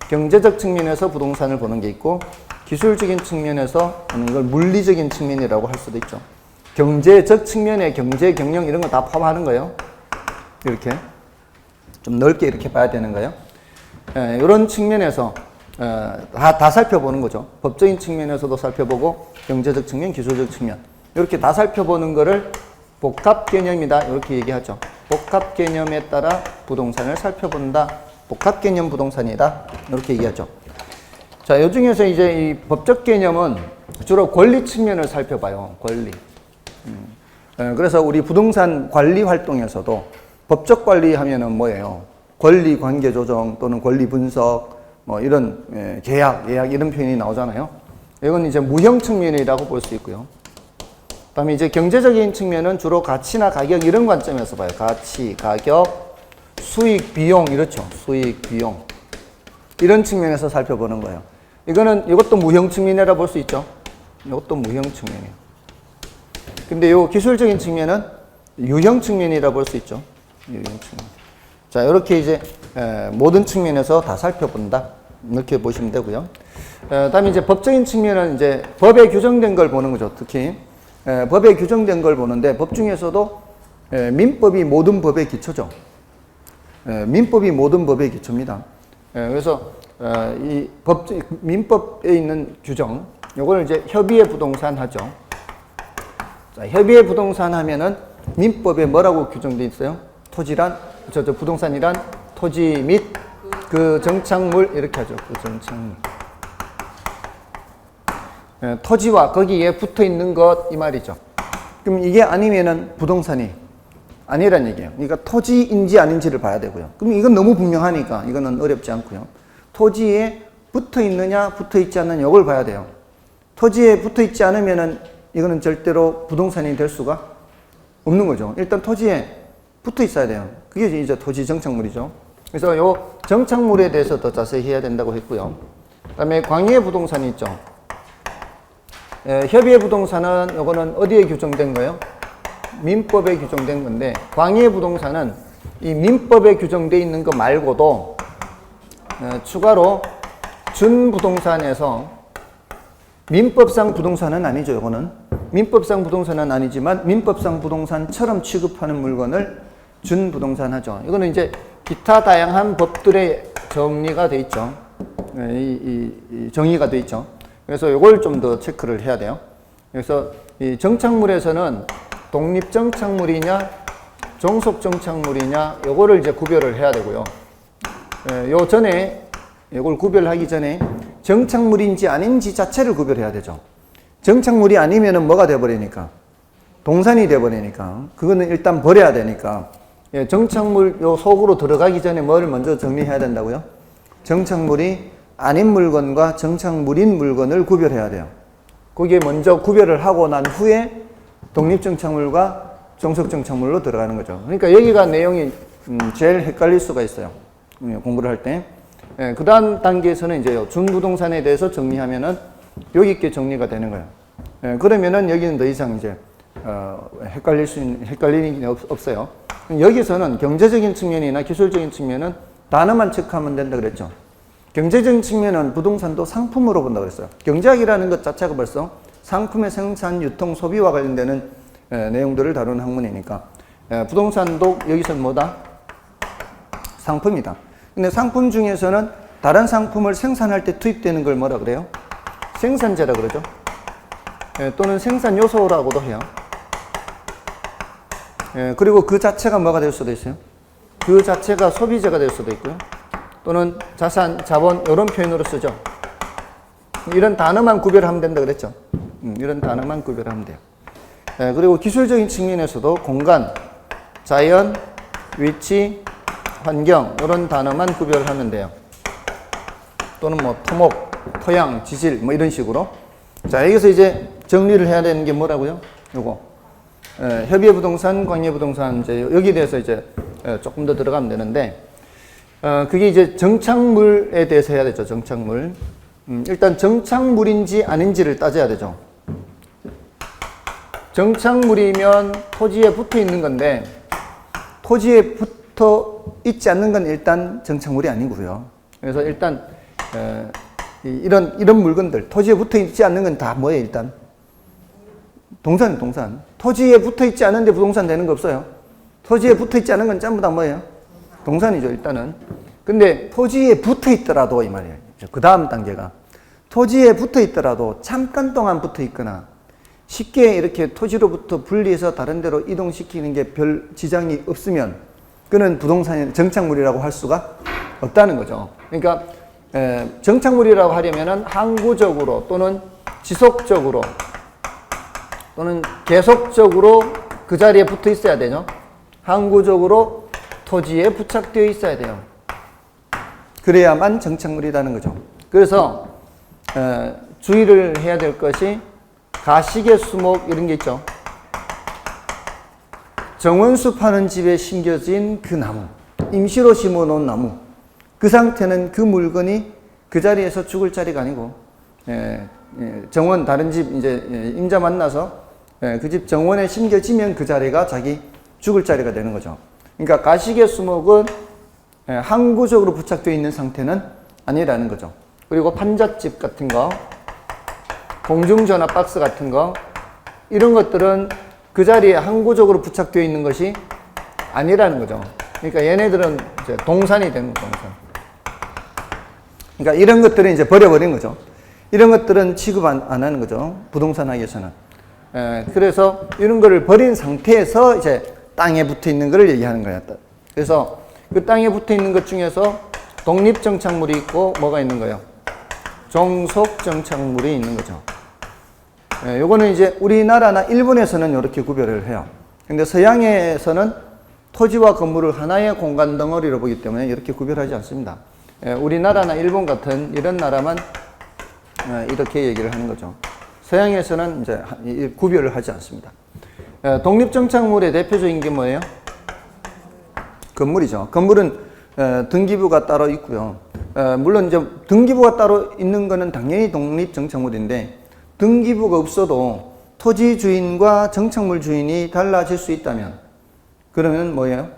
경제적 측면에서 부동산을 보는 게 있고 기술적인 측면에서 보는 걸 물리적인 측면이라고 할 수도 있죠. 경제적 측면에 경제, 경영 이런 거 다 포함하는 거예요. 이렇게 좀 넓게 이렇게 봐야 되는 거예요. 이런 측면에서 다 살펴보는 거죠. 법적인 측면에서도 살펴보고 경제적 측면, 기술적 측면 이렇게 다 살펴보는 거를 복합 개념이다 이렇게 얘기하죠. 복합 개념에 따라 부동산을 살펴본다. 복합 개념 부동산이다 이렇게 얘기하죠. 자, 이 중에서 이제 이 법적 개념은 주로 권리 측면을 살펴봐요. 권리. 그래서 우리 부동산 관리 활동에서도 법적 관리하면은 뭐예요? 권리 관계 조정 또는 권리 분석 뭐 이런 계약, 예약 이런 표현이 나오잖아요. 이건 이제 무형 측면이라고 볼 수 있고요. 그다음에 이제 경제적인 측면은 주로 가치나 가격 이런 관점에서 봐요. 가치, 가격, 수익, 비용 이렇죠. 수익, 비용 이런 측면에서 살펴보는 거예요. 이것도 무형 측면이라 볼 수 있죠. 이것도 무형 측면이에요. 근데 요 기술적인 측면은 유형 측면이라 볼 수 있죠. 유형 측면. 자, 이렇게 이제 모든 측면에서 다 살펴본다. 이렇게 보시면 되고요. 다음에 이제 법적인 측면은 이제 법에 규정된 걸 보는 거죠. 특히 법에 규정된 걸 보는데 법 중에서도 민법이 모든 법의 기초죠. 민법이 모든 법의 기초입니다. 그래서 이 민법에 있는 규정, 요걸 이제 협의의 부동산 하죠. 자, 협의의 부동산 하면은 민법에 뭐라고 규정되어 있어요? 부동산이란 토지 및 그 정착물 이렇게 하죠. 그 정착물. 토지와 거기에 붙어 있는 것 이 말이죠. 그럼 이게 아니면은 부동산이 아니란 얘기예요. 그러니까 토지인지 아닌지를 봐야 되고요. 그럼 이건 너무 분명하니까 이거는 어렵지 않고요. 토지에 붙어 있느냐, 붙어 있지 않느냐 이걸 봐야 돼요. 토지에 붙어 있지 않으면은 이거는 절대로 부동산이 될 수가 없는 거죠. 일단 토지에 붙어 있어야 돼요. 그게 이제 토지 정착물이죠. 그래서 요 정착물에 대해서 더 자세히 해야 된다고 했고요. 그다음에 광의의 부동산이 있죠. 협의의 부동산은 요거는 어디에 규정된 거예요? 민법에 규정된 건데 광의의 부동산은 이 민법에 규정되어 있는 거 말고도 추가로 준부동산에서 민법상 부동산은 아니죠. 이거는 민법상 부동산은 아니지만 민법상 부동산처럼 취급하는 물건을 준부동산 하죠. 이거는 이제 기타 다양한 법들의 정리가 돼 있죠. 이 정의가 돼 있죠. 그래서 이걸 좀 더 체크를 해야 돼요. 그래서 이 정착물에서는 독립 정착물이냐 종속 정착물이냐 요거를 이제 구별을 해야 되고요. 요 전에 이걸 구별하기 전에 정착물인지 아닌지 자체를 구별해야 되죠. 정착물이 아니면은 뭐가 돼버리니까 동산이 돼버리니까 그거는 일단 버려야 되니까 예, 정착물 요 속으로 들어가기 전에 뭘 먼저 정리해야 된다고요? 정착물이 아닌 물건과 정착물인 물건을 구별해야 돼요. 거기에 먼저 구별을 하고 난 후에 독립정착물과 종속정착물로 들어가는 거죠. 그러니까 여기가 내용이 제일 헷갈릴 수가 있어요. 공부를 할 때. 예, 그 다음 단계에서는 이제 준부동산에 대해서 정리하면은 여기 있게 정리가 되는 거예요. 예, 그러면은 여기는 더 이상 이제 헷갈릴 일이 없어요. 여기서는 경제적인 측면이나 기술적인 측면은 단어만 체크하면 된다 그랬죠. 경제적인 측면은 부동산도 상품으로 본다고 그랬어요. 경제학이라는 것 자체가 벌써 상품의 생산, 유통, 소비와 관련되는 내용들을 다루는 학문이니까 부동산도 여기서는 뭐다? 상품이다. 근데 상품 중에서는 다른 상품을 생산할 때 투입되는 걸 뭐라 그래요? 생산재라 그러죠. 또는 생산 요소라고도 해요. 그리고 그 자체가 뭐가 될 수도 있어요. 그 자체가 소비재가 될 수도 있고요. 또는 자산, 자본 이런 표현으로 쓰죠. 이런 단어만 구별하면 된다 그랬죠. 이런 단어만 구별하면 돼요. 그리고 기술적인 측면에서도 공간, 자연, 위치, 환경 이런 단어만 구별하면 돼요. 또는 뭐 토목, 토양, 지질 뭐 이런 식으로. 자, 여기서 이제 정리를 해야 되는 게 뭐라고요? 요거 협의부동산, 광해부동산 이제 여기에 대해서 이제 조금 더 들어가면 되는데 그게 이제 정착물에 대해서 해야 되죠. 정착물. 일단 정착물인지 아닌지를 따져야 되죠. 정착물이면 토지에 붙어 있는 건데 토지에 붙어 있지 않는 건 일단 정착물이 아니고요. 그래서 일단 이런 물건들 토지에 붙어 있지 않는 건 다 뭐예요? 일단 동산. 토지에 붙어 있지 않은데 부동산 되는 거 없어요. 토지에 붙어 있지 않은 건 전부 다 뭐예요? 동산이죠, 일단은. 근데 토지에 붙어 있더라도 이 말이에요. 그 다음 단계가 토지에 붙어 있더라도 잠깐 동안 붙어 있거나 쉽게 이렇게 토지로부터 분리해서 다른 데로 이동시키는 게 별 지장이 없으면 그는 부동산의 정착물이라고 할 수가 없다는 거죠. 그러니까 정착물이라고 하려면은 항구적으로 또는 지속적으로 또는 계속적으로 그 자리에 붙어 있어야 되죠. 항구적으로 토지에 부착되어 있어야 돼요. 그래야만 정착물이라는 거죠. 그래서 주의를 해야 될 것이 가시개 수목 이런 게 있죠. 정원수 파는 집에 심겨진 그 나무, 임시로 심어놓은 나무, 그 상태는 그 물건이 그 자리에서 죽을 자리가 아니고 정원 다른 집 이제 임자 만나서 그 집 정원에 심겨지면 그 자리가 자기 죽을 자리가 되는 거죠. 그러니까 가시개 수목은 항구적으로 부착되어 있는 상태는 아니라는 거죠. 그리고 판잣집 같은 거, 공중전화 박스 같은 거 이런 것들은 그 자리에 항구적으로 부착되어 있는 것이 아니라는 거죠. 그러니까 얘네들은 이제 동산이 되는 거죠. 동산. 그러니까 이런 것들은 이제 버려버린 거죠. 이런 것들은 취급 안 하는 거죠. 부동산 학에서는. 그래서 이런 거를 버린 상태에서 이제 땅에 붙어 있는 거를 얘기하는 거예요. 그래서 그 땅에 붙어 있는 것 중에서 독립정착물이 있고 뭐가 있는 거예요? 종속정착물이 있는 거죠. 요거는 이제 우리나라나 일본에서는 이렇게 구별을 해요. 근데 서양에서는 토지와 건물을 하나의 공간 덩어리로 보기 때문에 이렇게 구별하지 않습니다. 우리나라나 일본 같은 이런 나라만 이렇게 얘기를 하는 거죠. 서양에서는 이제 구별을 하지 않습니다. 독립정착물의 대표적인 게 뭐예요? 건물이죠. 건물은 등기부가 따로 있고요. 물론 이제 등기부가 따로 있는 거는 당연히 독립정착물인데 등기부가 없어도 토지 주인과 정착물 주인이 달라질 수 있다면 그러면 뭐예요?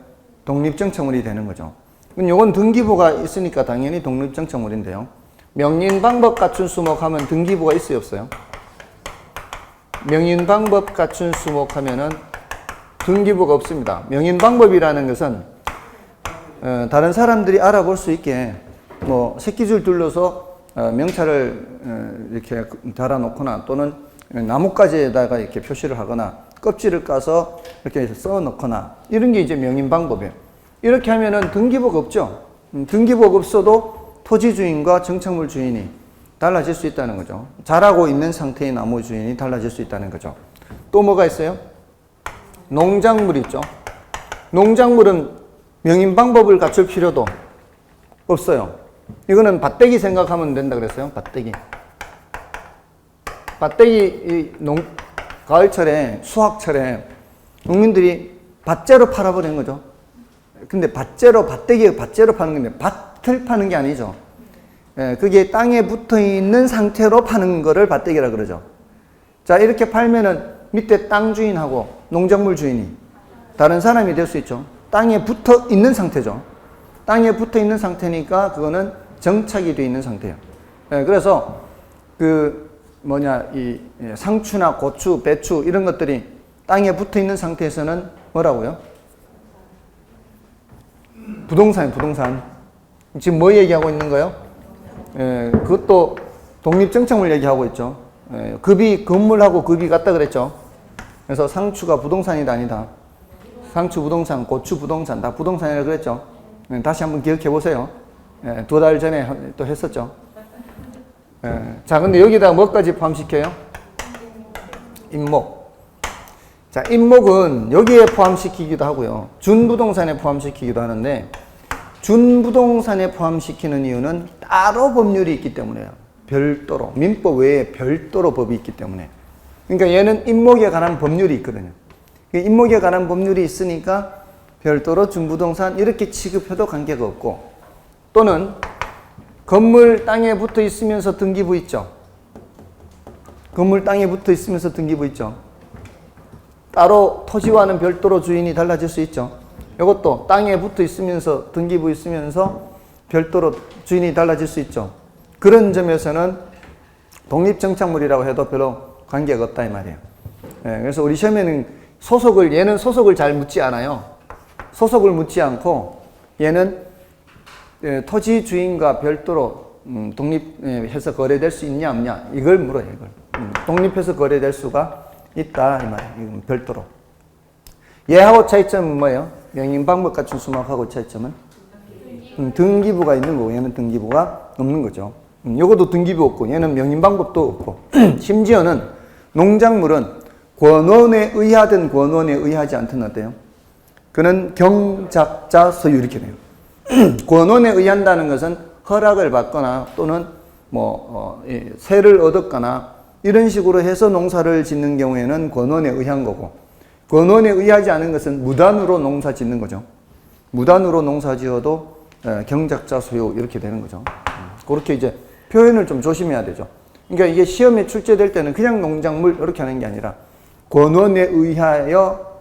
독립정착물이 되는 거죠. 요건 등기부가 있으니까 당연히 독립정착물인데요. 명인방법 갖춘 수목하면 등기부가 있어요, 없어요? 명인방법 갖춘 수목하면은 등기부가 없습니다. 명인방법이라는 것은 다른 사람들이 알아볼 수 있게 뭐 새끼줄 둘러서 명찰을 이렇게 달아놓거나 또는 나뭇가지에다가 이렇게 표시를 하거나 껍질을 까서 이렇게 써 놓거나 이런 게 이제 명인방법이에요. 이렇게 하면은 등기부가 없죠. 등기부가 없어도 토지 주인과 정착물 주인이 달라질 수 있다는 거죠. 자라고 있는 상태의 나무 주인이 달라질 수 있다는 거죠. 또 뭐가 있어요? 농작물 있죠. 농작물은 명인 방법을 갖출 필요도 없어요. 이거는 밭대기 생각하면 된다 그랬어요. 밭대기. 밭대기 가을철에 수확철에 농민들이 밭재로 팔아버리는 거죠. 근데 밭대기가 밭재로 파는 건데 밭을 파는 게 아니죠. 그게 땅에 붙어 있는 상태로 파는 거를 밭대기라 그러죠. 자, 이렇게 팔면은 밑에 땅 주인하고 농작물 주인이 다른 사람이 될 수 있죠. 땅에 붙어 있는 상태죠. 땅에 붙어 있는 상태니까 그거는 정착이 되어 있는 상태예요. 그래서 이 상추나 고추, 배추 이런 것들이 땅에 붙어 있는 상태에서는 뭐라고요? 부동산. 지금 뭐 얘기하고 있는 거예요? 그것도 독립정착물 얘기하고 있죠. 건물하고 급이 같다 그랬죠. 그래서 상추가 부동산이다 아니다. 상추 부동산, 고추 부동산 다 부동산이라고 그랬죠. 다시 한번 기억해 보세요. 2달 전에 또 했었죠. 자, 근데 여기다 뭐까지 포함시켜요? 임목. 자, 임목은 여기에 포함시키기도 하고요. 준부동산에 포함시키기도 하는데, 준부동산에 포함시키는 이유는 따로 법률이 있기 때문에요. 별도로. 민법 외에 별도로 법이 있기 때문에. 그러니까 얘는 임목에 관한 법률이 있거든요. 임목에 관한 법률이 있으니까 별도로 준부동산 이렇게 취급해도 관계가 없고, 또는 건물 땅에 붙어 있으면서 등기부 있죠. 건물 땅에 붙어 있으면서 등기부 있죠. 따로 토지와는 별도로 주인이 달라질 수 있죠. 이것도 땅에 붙어 있으면서 등기부 있으면서 별도로 주인이 달라질 수 있죠. 그런 점에서는 독립정착물이라고 해도 별로 관계가 없다 이 말이에요. 그래서 우리 시험에는 얘는 소속을 잘 묻지 않아요. 소속을 묻지 않고 얘는 토지 주인과 별도로 독립해서 거래될 수 있냐 없냐 이걸 물어요. 이걸 독립해서 거래될 수가 있다 이 말이에요. 이건 별도로. 얘하고 차이점은 뭐예요? 명인방법 갖춘 수목하고 차이점은 등기부가 있는 거고 얘는 등기부가 없는 거죠. 요것도 등기부 없고 얘는 명인방법도 없고 심지어는 농작물은 권원에 의하든 권원에 의하지 않든 어때요? 그는 경작자 소유 이렇게 돼요. 권원에 의한다는 것은 허락을 받거나 또는 세를 얻었거나 이런 식으로 해서 농사를 짓는 경우에는 권원에 의한 거고, 권원에 의하지 않은 것은 무단으로 농사 짓는 거죠. 무단으로 농사 지어도 경작자 소유 이렇게 되는 거죠. 그렇게 이제 표현을 좀 조심해야 되죠. 그러니까 이게 시험에 출제될 때는 그냥 농작물 이렇게 하는 게 아니라 권원에 의하여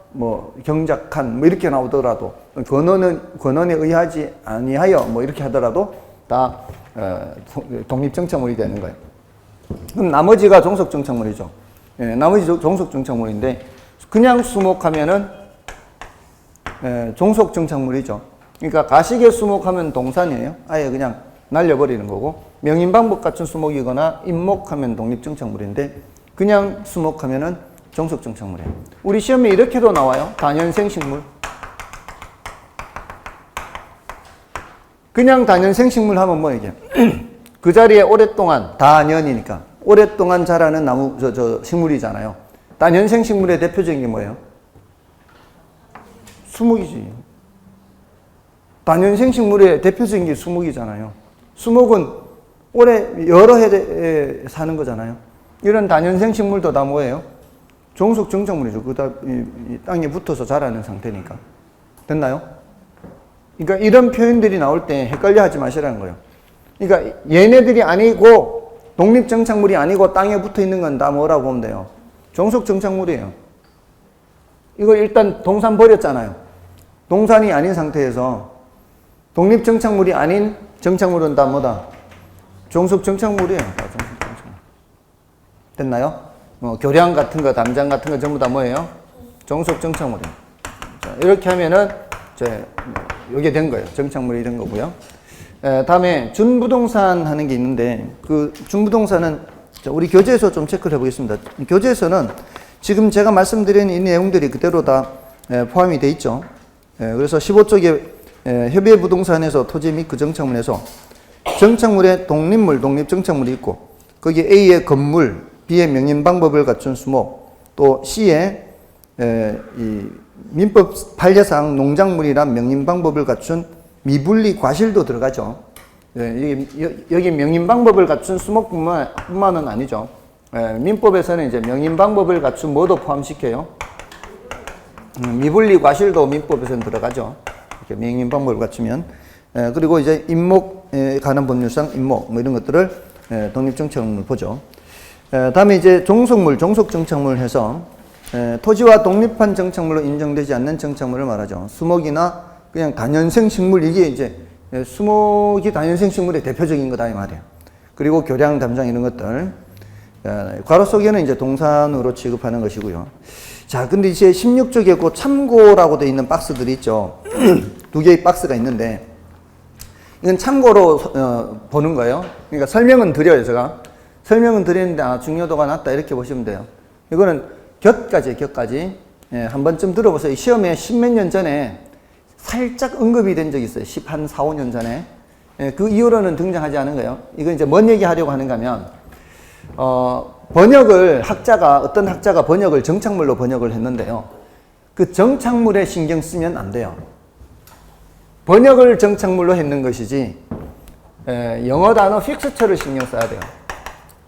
경작한 이렇게 나오더라도 권원에 의하지 아니하여 이렇게 하더라도 다 독립정착물이 되는 거예요. 그럼 나머지가 종속정착물이죠. 나머지 종속정착물인데 그냥 수목하면은 종속정착물이죠. 그러니까 가시게 수목하면 동산이에요. 아예 그냥 날려버리는 거고, 명인방법 갖춘 수목이거나 임목하면 독립정착물인데 그냥 수목하면은 종속정착물이에요. 우리 시험에 이렇게도 나와요. 다년생식물. 그냥 다년생식물 하면 뭐 이게 그 자리에 오랫동안 다년이니까 오랫동안 자라는 나무 식물이잖아요. 다년생식물의 대표적인 게 뭐예요? 수목이지. 다년생식물의 대표적인 게 수목이잖아요. 수목은 여러 해 사는 거잖아요. 이런 다년생식물도 다 뭐예요? 종속정착물이죠. 이 땅에 붙어서 자라는 상태니까. 됐나요? 그러니까 이런 표현들이 나올 때 헷갈려 하지 마시라는 거예요. 그러니까 얘네들이 아니고 독립정착물이 아니고 땅에 붙어 있는 건 다 뭐라고 보면 돼요? 종속정착물이에요. 이거 일단 동산 버렸잖아요. 동산이 아닌 상태에서 독립정착물이 아닌 정착물은 다 뭐다? 종속정착물이에요. 다 종속정착물. 됐나요? 교량 같은 거, 담장 같은 거 전부 다 뭐예요? 종속정착물이에요. 자, 이렇게 하면은 이게 된 거예요. 정착물이 된 거고요. 다음에 준부동산 하는 게 있는데 그 준부동산은 우리 교재에서 좀 체크를 해보겠습니다. 교재에서는 지금 제가 말씀드린 이 내용들이 그대로 다 포함이 돼 있죠. 그래서 15쪽에 협의부동산에서 토지 및 그 정착물에서 정착물에 독립물, 독립정착물이 있고 거기에 A의 건물, B의 명인방법을 갖춘 수목, 또 C의 민법 판례상 농작물이란 명인 방법을 갖춘 미분리 과실도 들어가죠. 여기 명인 방법을 갖춘 수목뿐만은 아니죠. 민법에서는 이제 명인 방법을 갖춘 뭐도 포함시켜요. 미분리 과실도 민법에서는 들어가죠. 이렇게 명인 방법을 갖추면. 그리고 이제 임목에 관한 법률상 임목 뭐 이런 것들을 독립정착물 보죠. 다음에 이제 종속물, 종속정착물 해서 토지와 독립한 정착물로 인정되지 않는 정착물을 말하죠. 수목이나 그냥 다년생 식물, 이게 이제 수목이 다년생 식물의 대표적인 거다 이 말이에요. 그리고 교량, 담장 이런 것들 괄호 속에는 이제 동산으로 취급하는 것이고요. 자, 근데 이제 16쪽에 그 참고라고 되어 있는 박스들이 있죠. 두 개의 박스가 있는데 이건 참고로 보는 거예요. 그러니까 설명은 드려요, 제가. 설명은 드리는데 중요도가 낮다 이렇게 보시면 돼요. 이거는 곁까지 한 번쯤 들어보세요. 시험에 십몇 년 전에 살짝 언급이 된 적이 있어요. 4, 5년 전에. 그 이후로는 등장하지 않은 거예요. 이건 이제 뭔 얘기 하려고 하는가 하면, 번역을 어떤 학자가 번역을 정착물로 번역을 했는데요. 그 정착물에 신경 쓰면 안 돼요. 번역을 정착물로 했는 것이지, 영어 단어 픽스처를 신경 써야 돼요.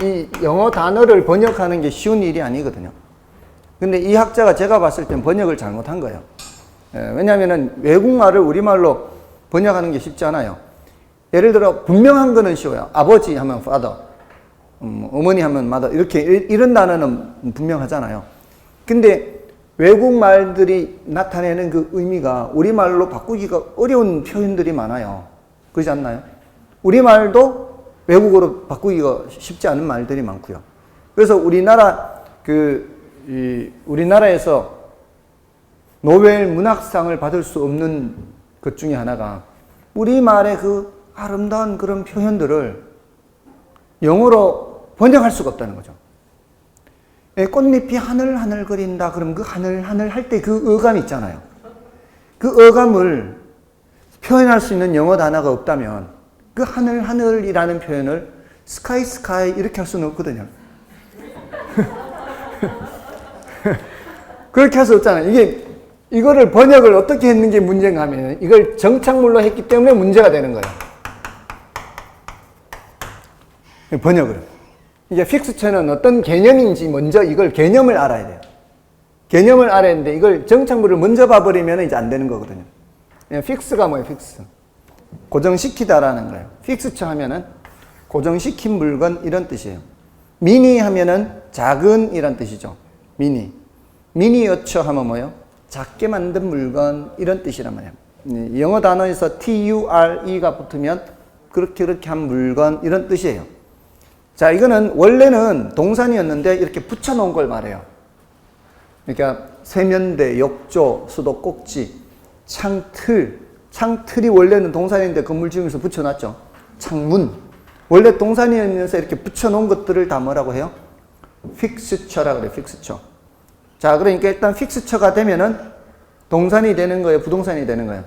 이 영어 단어를 번역하는 게 쉬운 일이 아니거든요. 근데 이 학자가 제가 봤을 땐 번역을 잘못한 거예요. 왜냐하면 외국말을 우리말로 번역하는 게 쉽지 않아요. 예를 들어 분명한 거는 쉬워요. 아버지 하면 father, 어머니 하면 mother, 이런 단어는 분명하잖아요. 근데 외국말들이 나타내는 그 의미가 우리말로 바꾸기가 어려운 표현들이 많아요. 그렇지 않나요? 우리말도 외국어로 바꾸기가 쉽지 않은 말들이 많고요. 그래서 우리나라에서 노벨 문학상을 받을 수 없는 것 중에 하나가 우리말의 그 아름다운 그런 표현들을 영어로 번역할 수가 없다는 거죠. 꽃잎이 하늘하늘거린다. 그럼 그 하늘하늘 할 때 그 어감 있잖아요. 그 어감을 표현할 수 있는 영어 단어가 없다면 그 하늘하늘이라는 표현을 스카이 이렇게 할 수는 없거든요. 그렇게 할 수 없잖아요. 이거를 번역을 어떻게 했는 게 문제인가 하면 이걸 정착물로 했기 때문에 문제가 되는 거예요. 번역을. 이게 픽스처는 어떤 개념인지 먼저 이걸 개념을 알아야 돼요. 개념을 알아야 되는데 이걸 정착물을 먼저 봐버리면 이제 안 되는 거거든요. 픽스가 뭐예요? 픽스. 고정시키다라는 거예요. 픽스처 하면은 고정시킨 물건 이런 뜻이에요. 미니 하면은 작은 이란 뜻이죠. 미니어처 하면 뭐예요? 작게 만든 물건 이런 뜻이란 말이에요. 영어 단어에서 TURE가 붙으면 그렇게 한 물건 이런 뜻이에요. 자, 이거는 원래는 동산이었는데 이렇게 붙여놓은 걸 말해요. 그러니까 세면대, 욕조, 수도꼭지, 창틀이 원래는 동산인데 건물 지으면서 붙여놨죠. 창문. 원래 동산이면서 이렇게 붙여놓은 것들을 다 뭐라고 해요? 픽스처라 그래요. 픽스처. 자, 그러니까 일단 픽스처가 되면은 동산이 되는 거예요? 부동산이 되는 거예요?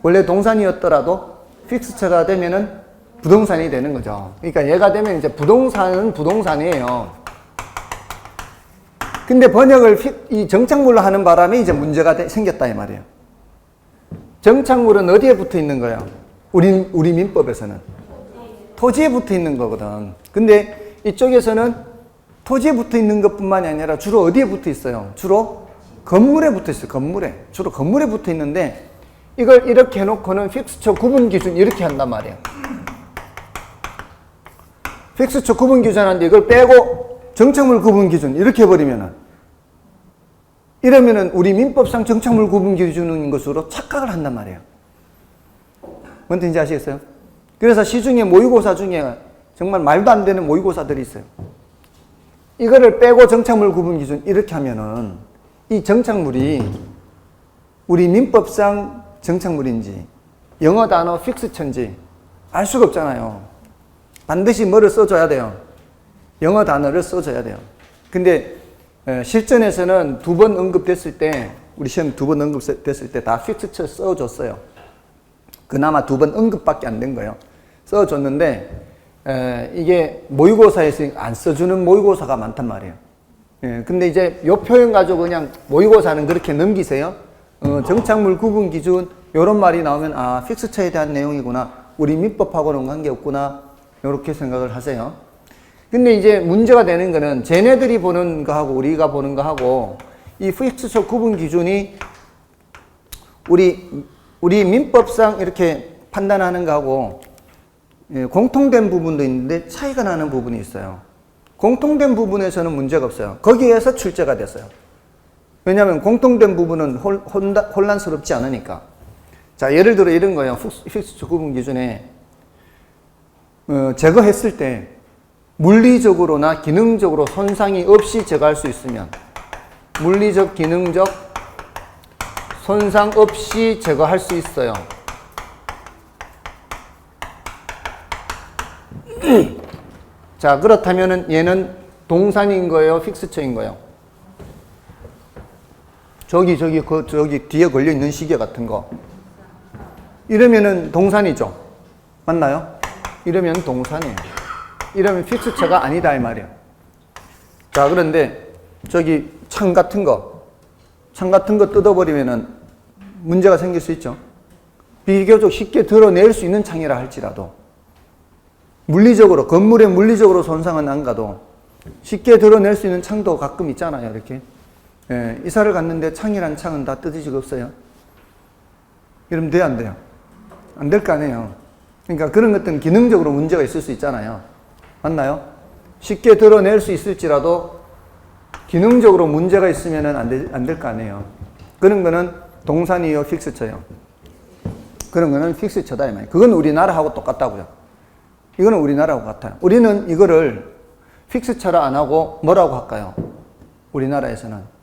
원래 동산이었더라도 픽스처가 되면은 부동산이 되는 거죠. 그러니까 얘가 되면 이제 부동산은 부동산이에요. 근데 번역을 이 정착물로 하는 바람에 이제 문제가 생겼다 이 말이에요. 정착물은 어디에 붙어 있는 거예요? 우리 민법에서는 토지에 붙어 있는 거거든. 근데 이쪽에서는 토지에 붙어 있는 것뿐만이 아니라 주로 어디에 붙어 있어요? 주로 건물에 붙어 있어요. 주로 건물에 붙어 있는데 이걸 이렇게 해놓고는 픽스처 구분 기준 이렇게 한단 말이에요. 픽스처 구분 기준하는데 이걸 빼고 정착물 구분 기준 이렇게 해버리면은 이러면은 우리 민법상 정착물 구분 기준인 것으로 착각을 한단 말이에요. 뭔 뜻인지 아시겠어요? 그래서 시중에 모의고사 중에 정말 말도 안 되는 모의고사들이 있어요. 이거를 빼고 정착물 구분 기준 이렇게 하면은 이 정착물이 우리 민법상 정착물인지 영어 단어 픽스처인지 알 수가 없잖아요. 반드시 뭐를 써줘야 돼요? 영어 단어를 써줘야 돼요. 근데 실전에서는 두 번 언급됐을 때 우리 시험 두 번 언급됐을 때 다 픽스처 써줬어요. 그나마 두 번 언급밖에 안 된 거예요. 써줬는데 이게 모의고사에서 안 써주는 모의고사가 많단 말이에요. 예, 근데 이제 요 표현 가지고 그냥 모의고사는 그렇게 넘기세요. 정착물 구분 기준 요런 말이 나오면 아, 픽스처에 대한 내용이구나. 우리 민법하고는 관계없구나. 요렇게 생각을 하세요. 근데 이제 문제가 되는 거는 쟤네들이 보는 거하고 우리가 보는 거하고 이 픽스처 구분 기준이 우리 민법상 이렇게 판단하는 거하고 예, 공통된 부분도 있는데 차이가 나는 부분이 있어요. 공통된 부분에서는 문제가 없어요. 거기에서 출제가 됐어요. 왜냐하면 공통된 부분은 혼란스럽지 않으니까. 자, 예를 들어 이런 거예요. 픽스처 구분 기준에 제거했을 때 물리적으로나 기능적으로 손상이 없이 제거할 수 있으면 물리적, 기능적 손상 없이 제거할 수 있어요. 자, 그렇다면은 얘는 동산인 거예요? 픽스처인 거예요? 저기 뒤에 걸려있는 시계 같은 거. 이러면은 동산이죠. 맞나요? 이러면 동산이에요. 이러면 픽스처가 아니다 이 말이에요. 자, 그런데 저기 창 같은 거 뜯어버리면은 문제가 생길 수 있죠. 비교적 쉽게 드러낼 수 있는 창이라 할지라도 물리적으로, 건물에 물리적으로 손상은 안 가도 쉽게 드러낼 수 있는 창도 가끔 있잖아요. 이렇게. 예, 이사를 갔는데 창이란 창은 다 뜯어지고 없어요. 이러면 돼요, 안 돼요? 안 될 거 아니에요. 그러니까 그런 것들은 기능적으로 문제가 있을 수 있잖아요. 맞나요? 쉽게 드러낼 수 있을지라도 기능적으로 문제가 있으면 안 될 거 아니에요. 그런 거는 동산이요, 픽스처요. 그런 거는 픽스처다 이 말이에요. 그건 우리나라하고 똑같다고요. 이거는 우리나라하고 같아요. 우리는 이거를 픽스처라 안 하고 뭐라고 할까요? 우리나라에서는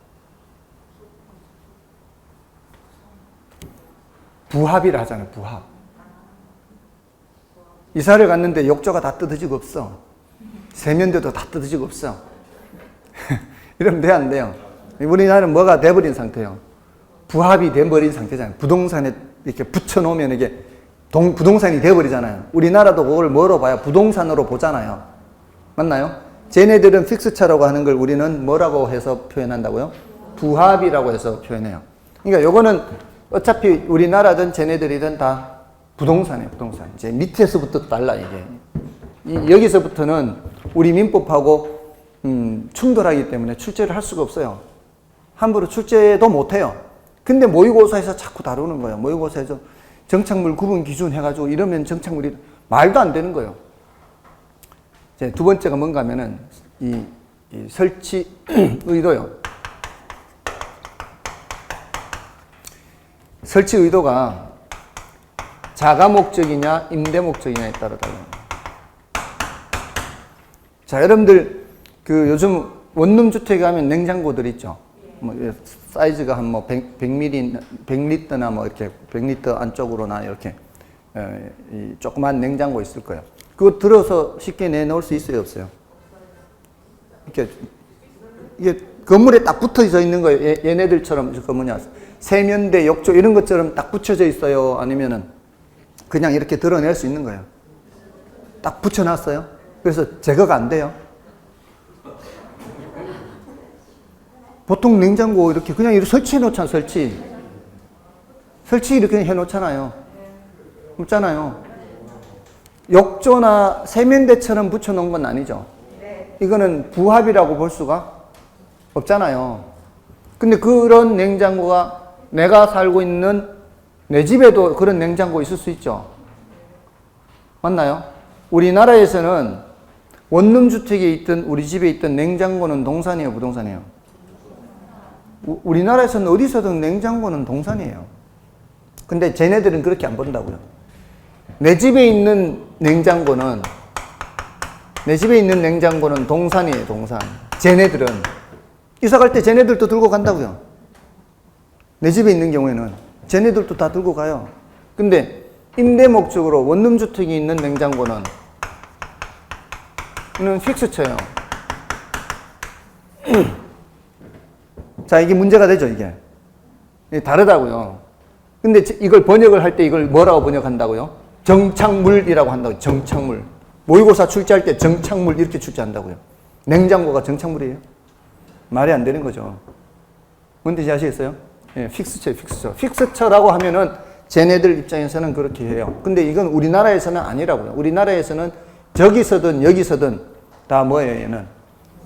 부합이라 하잖아요. 부합. 이사를 갔는데 욕조가 다 뜯어지고 없어. 세면대도 다 뜯어지고 없어. 이러면 돼요, 안 돼요? 우리나라는 뭐가 돼버린 상태예요? 부합이 돼버린 상태잖아요. 부동산에 이렇게 붙여놓으면 이게 부동산이 돼버리잖아요. 우리나라도 그걸 뭐로 봐요? 부동산으로 보잖아요. 맞나요? 쟤네들은 픽스처라고 하는 걸 우리는 뭐라고 해서 표현한다고요? 부합이라고 해서 표현해요. 그러니까 요거는 어차피 우리나라든 쟤네들이든 다 부동산이에요, 부동산. 이제 밑에서부터 달라, 이게. 여기서부터는 우리 민법하고, 충돌하기 때문에 출제를 할 수가 없어요. 함부로 출제도 못해요. 근데 모의고사에서 자꾸 다루는 거예요. 모의고사에서 정착물 구분 기준 해가지고 이러면 정착물이 말도 안 되는 거예요. 이제 두 번째가 뭔가 하면은 이 설치 의도요. 설치 의도가 자가 목적이냐 임대 목적이냐에 따라 달라요. 자, 여러분들 그 요즘 원룸 주택에 가면 냉장고들 있죠. 뭐 사이즈가 한 뭐 100리터나 뭐 이렇게 100리터 안쪽으로나 이렇게 이 조그만 냉장고 있을 거예요. 그거 들어서 쉽게 내놓을 수 있어요, 없어요? 이게 건물에 딱 붙어져 있는 거예요. 얘네들처럼 그 뭐냐 세면대, 욕조 이런 것처럼 딱 붙여져 있어요. 아니면은 그냥 이렇게 드러낼 수 있는 거예요. 딱 붙여놨어요. 그래서 제거가 안 돼요. 보통 냉장고 이렇게 그냥 이렇게 설치해 놓잖아요. 설치 이렇게 해 놓잖아요. 없잖아요. 욕조나 세면대처럼 붙여 놓은 건 아니죠. 이거는 부합이라고 볼 수가 없잖아요. 근데 그런 냉장고가 내가 살고 있는 내 집에도 그런 냉장고 있을 수 있죠. 맞나요? 우리나라에서는 원룸 주택에 있던 우리 집에 있던 냉장고는 동산이에요, 부동산이에요? 우리나라에서는 어디서든 냉장고는 동산이에요. 근데 쟤네들은 그렇게 안 본다고요. 내 집에 있는 냉장고는 동산이에요, 동산. 쟤네들은 이사 갈 때 쟤네들도 들고 간다고요. 내 집에 있는 경우에는 쟤네들도 다 들고 가요. 근데 임대 목적으로 원룸 주택이 있는 냉장고는 이는 픽스처예요. 자, 이게 문제가 되죠, 이게. 다르다고요. 근데 이걸 번역을 할 때 이걸 뭐라고 번역한다고요? 정착물이라고 한다고요. 정착물. 모의고사 출제할 때 정착물 이렇게 출제한다고요. 냉장고가 정착물이에요. 말이 안 되는 거죠. 뭔지 아시겠어요? 예, 픽스처. 픽스처라고 하면은 쟤네들 입장에서는 그렇게 해요. 근데 이건 우리나라에서는 아니라고요. 우리나라에서는 저기서든 여기서든 다 뭐예요, 얘는?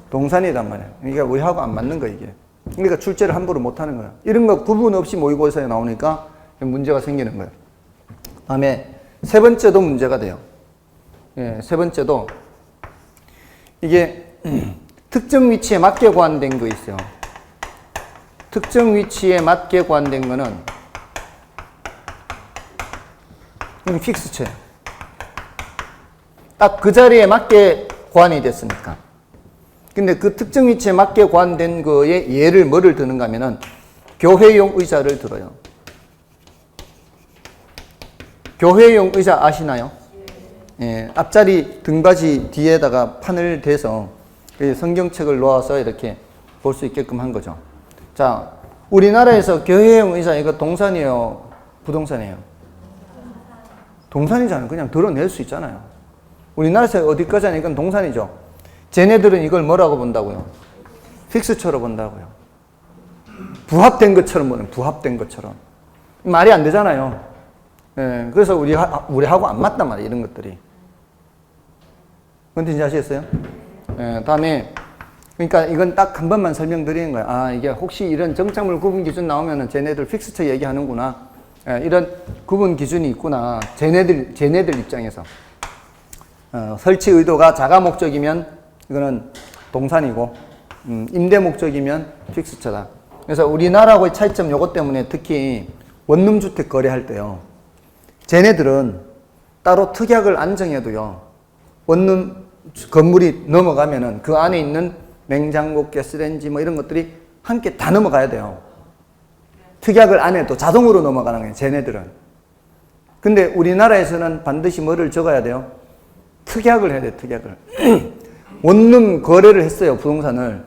동산이란 말이에요. 그러니까 우리하고 안 맞는 거예요, 이게. 그러니까 출제를 함부로 못 하는 거예요. 이런 거 구분 없이 모의고사에 나오니까 문제가 생기는 거예요. 다음에 세 번째도 문제가 돼요. 예, 세 번째도 이게 특정 위치에 맞게 고안된 거 있어요. 특정 위치에 맞게 고안된 거는 이건 픽스처예요. 딱 그 자리에 맞게 고안이 됐으니까. 근데 그 특정 위치에 맞게 고안된 거에 예를 뭐를 드는가 하면은 교회용 의자를 들어요. 교회용 의자 아시나요? 예, 앞자리 등받이 뒤에다가 판을 대서 성경책을 놓아서 이렇게 볼 수 있게끔 한 거죠. 자, 우리나라에서 교회용 의자 이거 동산이에요? 부동산이에요? 동산이잖아요. 그냥 드러낼 수 있잖아요. 우리나라에서 어디까지 하니까 이건 동산이죠. 쟤네들은 이걸 뭐라고 본다고요? 픽스처로 본다고요. 부합된 것처럼 보는, 부합된 것처럼. 말이 안 되잖아요. 예, 그래서 우리하고 안 맞단 말이에요, 이런 것들이. 뭔지 아시겠어요? 예, 다음에, 그러니까 이건 딱 한 번만 설명드리는 거예요. 아, 이게 혹시 이런 정착물 구분 기준 나오면은 쟤네들 픽스처 얘기하는구나. 예, 이런 구분 기준이 있구나. 쟤네들 입장에서. 설치 의도가 자가 목적이면 이거는 동산이고, 임대 목적이면 픽스처다. 그래서 우리나라하고의 차이점 요것 때문에 특히 원룸주택 거래할 때요. 쟤네들은 따로 특약을 안 정해도요. 원룸 건물이 넘어가면은 그 안에 있는 냉장고, 가스레인지 뭐 이런 것들이 함께 다 넘어가야 돼요. 특약을 안 해도 자동으로 넘어가는 거예요. 쟤네들은. 근데 우리나라에서는 반드시 뭐를 적어야 돼요? 특약을 해야 돼요. 특약을. 원룸 거래를 했어요. 부동산을.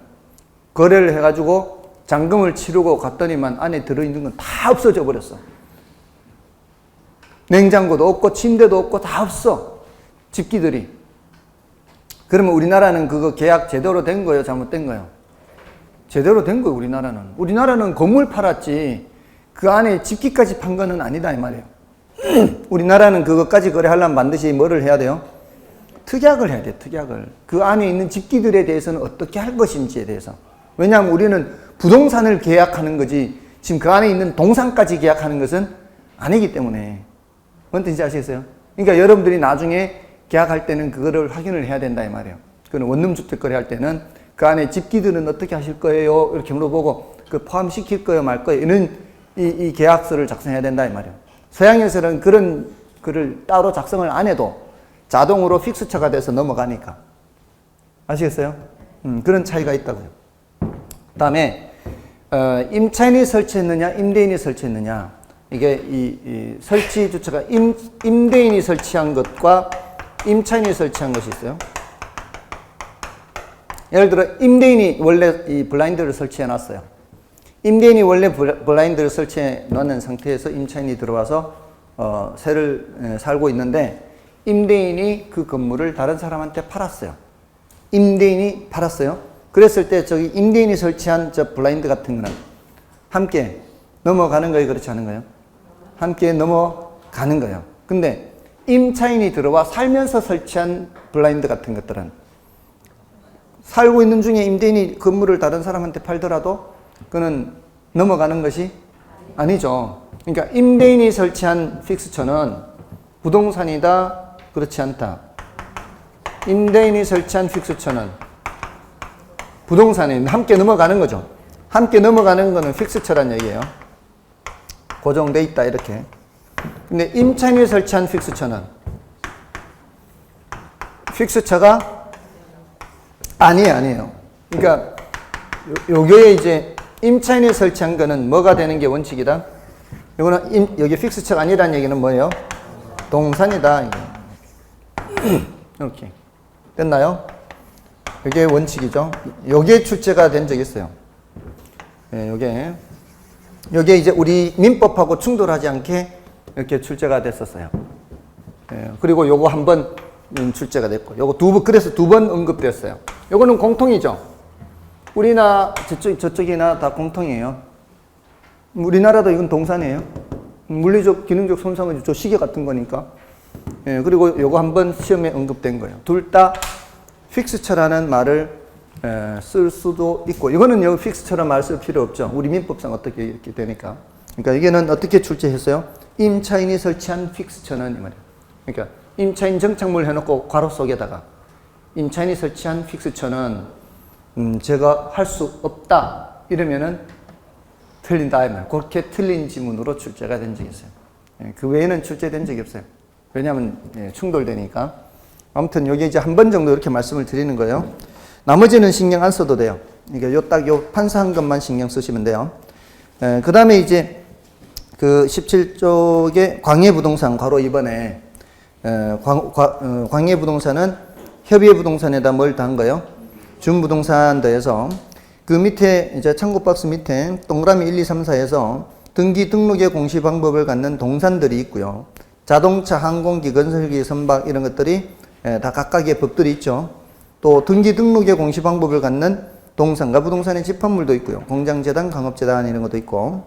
거래를 해가지고 잔금을 치르고 갔더니만 안에 들어있는 건 다 없어져 버렸어. 냉장고도 없고 침대도 없고 다 없어. 집기들이. 그러면 우리나라는 그거 계약 제대로 된 거예요? 잘못된 거예요? 제대로 된 거예요. 우리나라는. 우리나라는 건물 팔았지 그 안에 집기까지 판 거는 아니다 이 말이에요. 우리나라는 그것까지 거래하려면 반드시 뭐를 해야 돼요? 특약을 해야 돼요. 특약을. 그 안에 있는 집기들에 대해서는 어떻게 할 것인지에 대해서. 왜냐하면 우리는 부동산을 계약하는 거지 지금 그 안에 있는 동산까지 계약하는 것은 아니기 때문에. 뭔 뜻인지 아시겠어요? 그러니까 여러분들이 나중에 계약할 때는 그거를 확인을 해야 된다 이 말이에요. 그는 원룸주택 거래할 때는 그 안에 집기들은 어떻게 하실 거예요? 이렇게 물어보고 그 포함시킬 거예요? 말 거예요? 이런 이 계약서를 작성해야 된다 이 말이에요. 서양에서는 그런 글을 따로 작성을 안 해도 자동으로 픽스처가 돼서 넘어가니까. 아시겠어요? 그런 차이가 있다고요. 다음에 임차인이 설치했느냐 임대인이 설치했느냐. 이게 이 설치 주체가 임대인이 설치한 것과 임차인이 설치한 것이 있어요. 예를 들어 임대인이 원래 이 블라인드를 설치해 놨어요. 임대인이 원래 블라인드를 설치해 놓는 상태에서 임차인이 들어와서 새를 살고 있는데 임대인이 그 건물을 다른 사람한테 팔았어요. 임대인이 팔았어요. 그랬을 때 저기 임대인이 설치한 저 블라인드 같은 거는 함께 넘어가는 거예요? 그렇지 않은 거예요? 함께 넘어가는 거예요. 근데 임차인이 들어와 살면서 설치한 블라인드 같은 것들은 살고 있는 중에 임대인이 건물을 다른 사람한테 팔더라도 그는 넘어가는 것이 아니죠. 그러니까 임대인이 설치한 픽스처는 부동산이다, 그렇지 않다. 임대인이 설치한 픽스처는 부동산이 함께 넘어가는 거죠. 함께 넘어가는 거는 픽스처란 얘기예요. 고정돼 있다 이렇게. 근데 임차인이 설치한 픽스처는 픽스처가 아니에요. 그러니까 요게 이제 임차인이 설치한 거는 뭐가 되는 게 원칙이다? 이거는 여기 픽스처가 아니라는 얘기는 뭐예요? 동산이다. 이렇게. 됐나요? 이게 원칙이죠. 요게 출제가 된 적이 있어요. 네, 요게 이제 우리 민법하고 충돌하지 않게 이렇게 출제가 됐었어요. 네, 그리고 요거 한 번 출제가 됐고, 요거 그래서 두 번 언급됐어요. 요거는 공통이죠. 우리나 저쪽이나 다 공통이에요. 우리나라도 이건 동사네요. 물리적, 기능적 손상은 저 시계 같은 거니까. 예, 그리고 요거 한번 시험에 언급된 거예요. 둘 다 픽스처라는 말을 쓸 수도 있고, 이거는 여기 픽스처라는 말 쓸 필요 없죠. 우리 민법상 어떻게 이렇게 되니까. 그러니까 이게는 어떻게 출제했어요? 임차인이 설치한 픽스처는 이 말이에요. 그러니까 임차인 정착물 해놓고 괄호 속에다가 임차인이 설치한 픽스처는 제가 할 수 없다 이러면은 틀린다 이 말. 그렇게 틀린 지문으로 출제가 된 적이 있어요. 예, 그 외에는 출제된 적이 없어요. 왜냐하면 충돌되니까. 아무튼 여기 이제 한 번 정도 이렇게 말씀을 드리는 거예요. 나머지는 신경 안 써도 돼요. 그러니까 요 판사한 것만 신경 쓰시면 돼요. 그 다음에 이제 그 17쪽에 광해부동산 괄호 2번에 광해부동산은 협의부동산에다 뭘 더한 거예요? 준부동산 더해서 그 밑에 이제 참고 박스 밑에 동그라미 1, 2, 3, 4에서 등기 등록의 공시 방법을 갖는 동산들이 있고요. 자동차, 항공기, 건설기, 선박 이런 것들이 다 각각의 법들이 있죠. 또 등기 등록의 공시 방법을 갖는 동산과 부동산의 집합물도 있고요. 공장재단, 강업재단 이런 것도 있고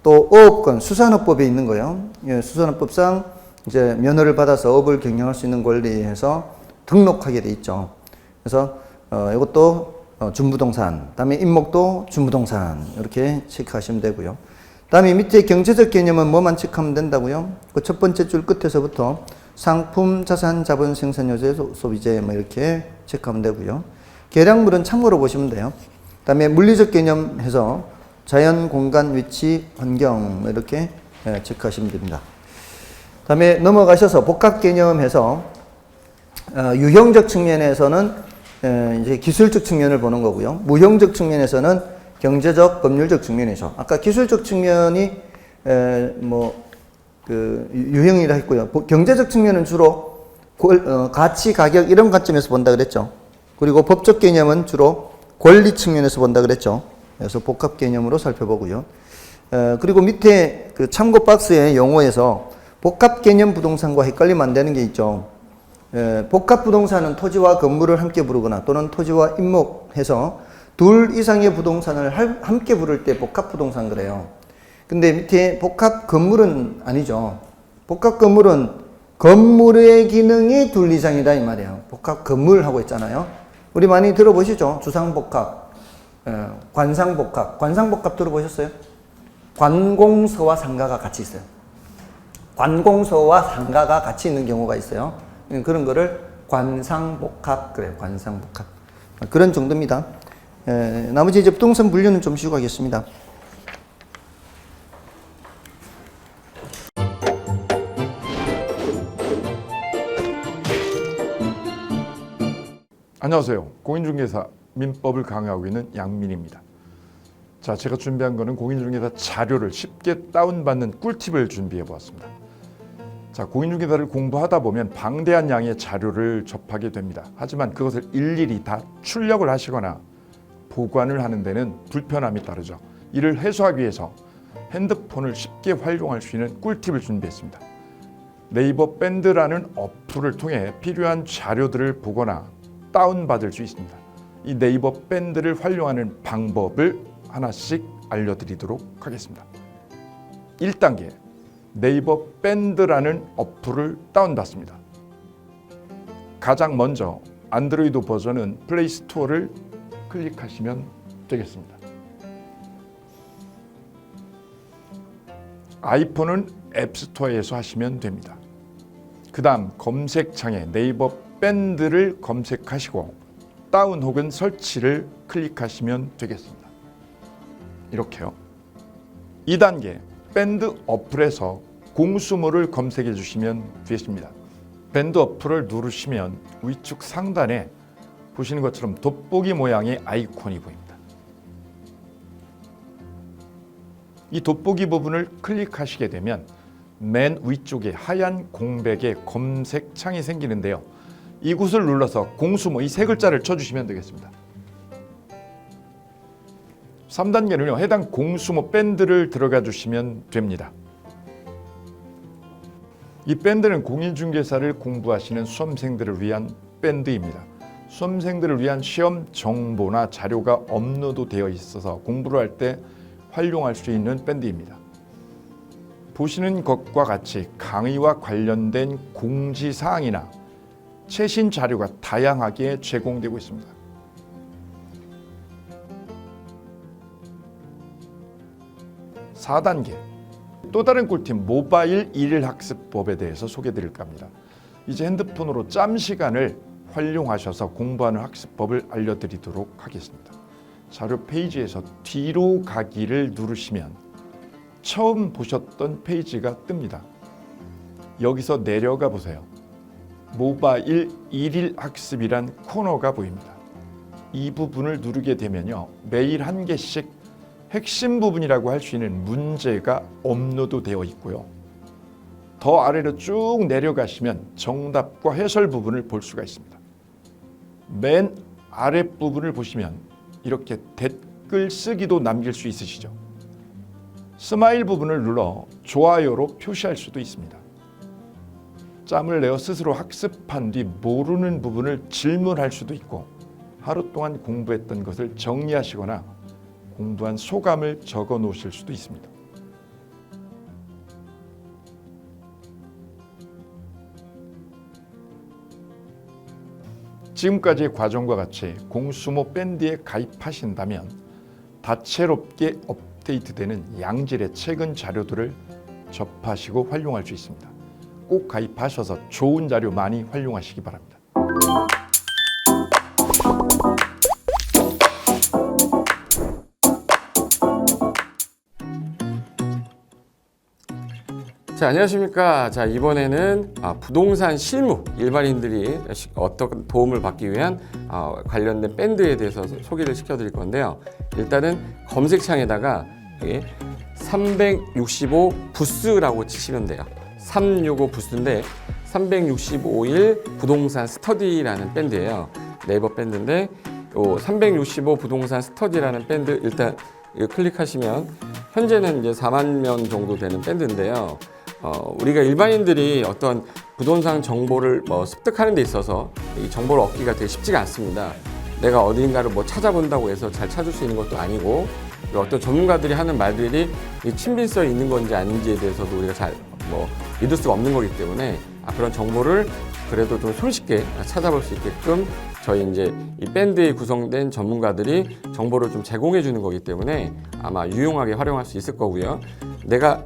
또 어업권, 수산업법에 있는 거예요. 예, 수산업법상 이제 면허를 받아서 업을 경영할 수 있는 권리에서 등록하게 돼 있죠. 그래서 이것도 준부동산, 다음에 임목도 준부동산 이렇게 체크하시면 되고요. 다음에 밑에 경제적 개념은 뭐만 체크하면 된다고요? 그 첫 번째 줄 끝에서부터 상품, 자산, 자본, 생산 요소, 소비재 뭐 이렇게 체크하면 되고요. 계량물은 참고로 보시면 돼요. 그다음에 물리적 개념 해서 자연, 공간, 위치, 환경 뭐 이렇게 체크하시면 됩니다. 그다음에 넘어가셔서 복합 개념 해서 유형적 측면에서는 이제 기술적 측면을 보는 거고요. 무형적 측면에서는 경제적, 법률적 측면이죠. 아까 기술적 측면이 유형이라 했고요. 경제적 측면은 주로 가치, 가격 이런 관점에서 본다 그랬죠. 그리고 법적 개념은 주로 권리 측면에서 본다 그랬죠. 그래서 복합 개념으로 살펴보고요. 그리고 밑에 그 참고 박스의 용어에서 복합 개념 부동산과 헷갈리면 안 되는 게 있죠. 복합 부동산은 토지와 건물을 함께 부르거나 또는 토지와 임목해서 둘 이상의 부동산을 함께 부를 때 복합 부동산 그래요. 근데 밑에 복합 건물은 아니죠. 복합 건물은 건물의 기능이 둘 이상이다 이 말이에요. 복합 건물 하고 있잖아요. 우리 많이 들어보시죠. 주상복합, 관상복합. 관상복합 들어보셨어요? 관공서와 상가가 같이 있어요. 관공서와 상가가 같이 있는 경우가 있어요. 그런 거를 관상복합 그래요. 관상복합. 그런 정도입니다. 나머지 이제 부동산 분류는 좀 쉬고 가겠습니다. 안녕하세요. 공인중개사 민법을 강의하고 있는 양민입니다. 자, 제가 준비한 거는 공인중개사 자료를 쉽게 다운받는 꿀팁을 준비해 보았습니다. 자, 공인중개사를 공부하다 보면 방대한 양의 자료를 접하게 됩니다. 하지만 그것을 일일이 다 출력을 하시거나 보관을 하는 데는 불편함이 따르죠. 이를 해소하기 위해서 핸드폰을 쉽게 활용할 수 있는 꿀팁을 준비했습니다. 네이버 밴드라는 어플을 통해 필요한 자료들을 보거나 다운받을 수 있습니다. 이 네이버 밴드를 활용하는 방법을 하나씩 알려드리도록 하겠습니다. 1단계, 네이버 밴드라는 어플을 다운받습니다. 가장 먼저 안드로이드 버전은 플레이 스토어를 클릭하시면 되겠습니다. 아이폰은 앱스토어에서 하시면 됩니다. 그 다음 검색창에 네이버 밴드를 검색하시고 다운 혹은 설치를 클릭하시면 되겠습니다. 이렇게요. 2단계, 밴드 어플에서 공수모를 검색해 주시면 되겠습니다. 밴드 어플을 누르시면 위쪽 상단에 보시는 것처럼 돋보기 모양의 아이콘이 보입니다. 이 돋보기 부분을 클릭하시게 되면 맨 위쪽에 하얀 공백의 검색창이 생기는데요. 이곳을 눌러서 공수모 이 세 글자를 쳐주시면 되겠습니다. 3단계는요. 해당 공수모 밴드를 들어가 주시면 됩니다. 이 밴드는 공인중개사를 공부하시는 수험생들을 위한 밴드입니다. 수험생들을 위한 시험 정보나 자료가 업로드되어 있어서 공부를 할 때 활용할 수 있는 밴드입니다. 보시는 것과 같이 강의와 관련된 공지사항이나 최신 자료가 다양하게 제공되고 있습니다. 4단계, 또 다른 꿀팁 모바일 일일 학습법에 대해서 소개드릴까 합니다. 이제 핸드폰으로 짬 시간을 활용하셔서 공부하는 학습법을 알려드리도록 하겠습니다. 자료 페이지에서 뒤로 가기를 누르시면 처음 보셨던 페이지가 뜹니다. 여기서 내려가 보세요. 모바일 일일 학습이란 코너가 보입니다. 이 부분을 누르게 되면요, 매일 한 개씩 핵심 부분이라고 할 수 있는 문제가 업로드되어 있고요. 더 아래로 쭉 내려가시면 정답과 해설 부분을 볼 수가 있습니다. 맨 아랫부분을 보시면 이렇게 댓글 쓰기도 남길 수 있으시죠. 스마일 부분을 눌러 좋아요로 표시할 수도 있습니다. 짬을 내어 스스로 학습한 뒤 모르는 부분을 질문할 수도 있고, 하루 동안 공부했던 것을 정리하시거나 공부한 소감을 적어 놓으실 수도 있습니다. 지금까지의 과정과 같이 공수모 밴드에 가입하신다면 다채롭게 업데이트되는 양질의 최근 자료들을 접하시고 활용할 수 있습니다. 꼭 가입하셔서 좋은 자료 많이 활용하시기 바랍니다. 자, 안녕하십니까. 자, 이번에는 부동산 실무, 일반인들이 어떤 도움을 받기 위한 관련된 밴드에 대해서 소개를 시켜드릴 건데요. 일단은 검색창에다가 365 부스라고 치시면 돼요. 365 부스인데 365일 부동산 스터디라는 밴드예요. 네이버 밴드인데 365 부동산 스터디라는 밴드 일단 클릭하시면 현재는 이제 4만 명 정도 되는 밴드인데요. 우리가 일반인들이 어떤 부동산 정보를 습득하는 데 있어서 이 정보를 얻기가 되게 쉽지가 않습니다. 내가 어딘가를 찾아본다고 해서 잘 찾을 수 있는 것도 아니고, 어떤 전문가들이 하는 말들이 이 친밀성이 있는 건지 아닌지에 대해서도 우리가 잘 믿을 수가 없는 거기 때문에 그런 정보를 그래도 좀 손쉽게 찾아볼 수 있게끔 저희 이제 이 밴드에 구성된 전문가들이 정보를 좀 제공해 주는 거기 때문에 아마 유용하게 활용할 수 있을 거고요. 내가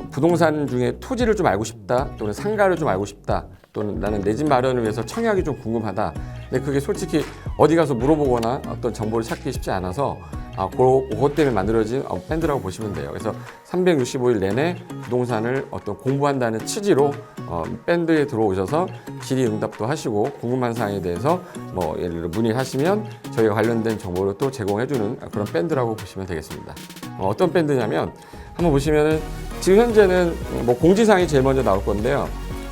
부동산 중에 토지를 좀 알고 싶다, 또는 상가를 좀 알고 싶다, 또는 나는 내 집 마련을 위해서 청약이 좀 궁금하다. 근데 그게 솔직히 어디 가서 물어보거나 어떤 정보를 찾기 쉽지 않아서 그것 때문에 만들어진 밴드라고 보시면 돼요. 그래서 365일 내내 부동산을 어떤 공부한다는 취지로 밴드에 들어오셔서 질의응답도 하시고 궁금한 사항에 대해서 예를 들어 문의하시면 저희가 관련된 정보를 또 제공해주는 그런 밴드라고 보시면 되겠습니다. 어떤 밴드냐면 한번 보시면은 지금 현재는 공지사항이 제일 먼저 나올 건데요.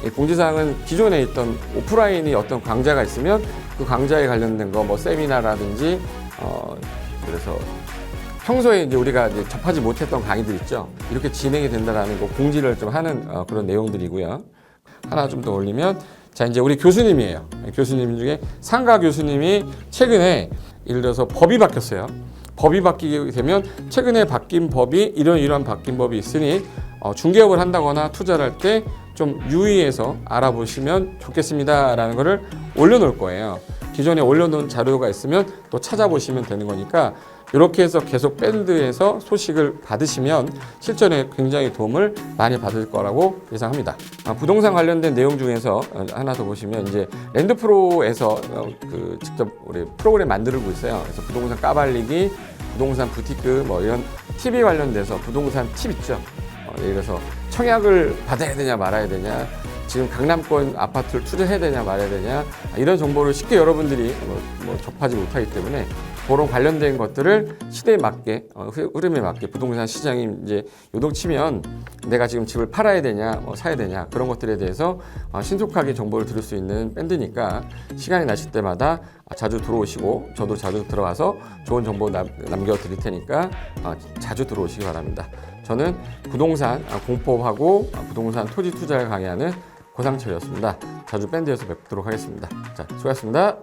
이 공지사항은 기존에 있던 오프라인이 어떤 강좌가 있으면 그 강좌에 관련된 거 세미나라든지 그래서 평소에 이제 우리가 이제 접하지 못했던 강의들 있죠. 이렇게 진행이 된다라는 거 공지를 좀 하는 그런 내용들이고요. 하나 좀 더 올리면 자, 이제 우리 교수님이에요. 교수님 중에 상가 교수님이 최근에 예를 들어서 법이 바뀌었어요. 법이 바뀌게 되면 최근에 바뀐 법이 이런 바뀐 법이 있으니 중개업을 한다거나 투자를 할 때 좀 유의해서 알아보시면 좋겠습니다라는 거를 올려놓을 거예요. 기존에 올려놓은 자료가 있으면 또 찾아보시면 되는 거니까 이렇게 해서 계속 밴드에서 소식을 받으시면 실전에 굉장히 도움을 많이 받을 거라고 예상합니다. 부동산 관련된 내용 중에서 하나 더 보시면 이제 랜드프로에서 직접 우리 프로그램 만들고 있어요. 그래서 부동산 까발리기, 부동산 부티크 이런 TV 관련돼서 부동산 팁 있죠. 예를 들어서 청약을 받아야 되냐 말아야 되냐, 지금 강남권 아파트를 투자해야 되냐 말아야 되냐, 이런 정보를 쉽게 여러분들이 접하지 못하기 때문에 그런 관련된 것들을 시대에 맞게 흐름에 맞게 부동산 시장이 이제 요동치면 내가 지금 집을 팔아야 되냐 사야 되냐 그런 것들에 대해서 신속하게 정보를 들을 수 있는 밴드니까 시간이 나실 때마다 자주 들어오시고 저도 자주 들어가서 좋은 정보 남겨드릴 테니까 자주 들어오시기 바랍니다. 저는 부동산 공법하고 부동산 토지 투자를 강의하는 고상철이었습니다. 자주 밴드에서 뵙도록 하겠습니다. 자, 수고하셨습니다.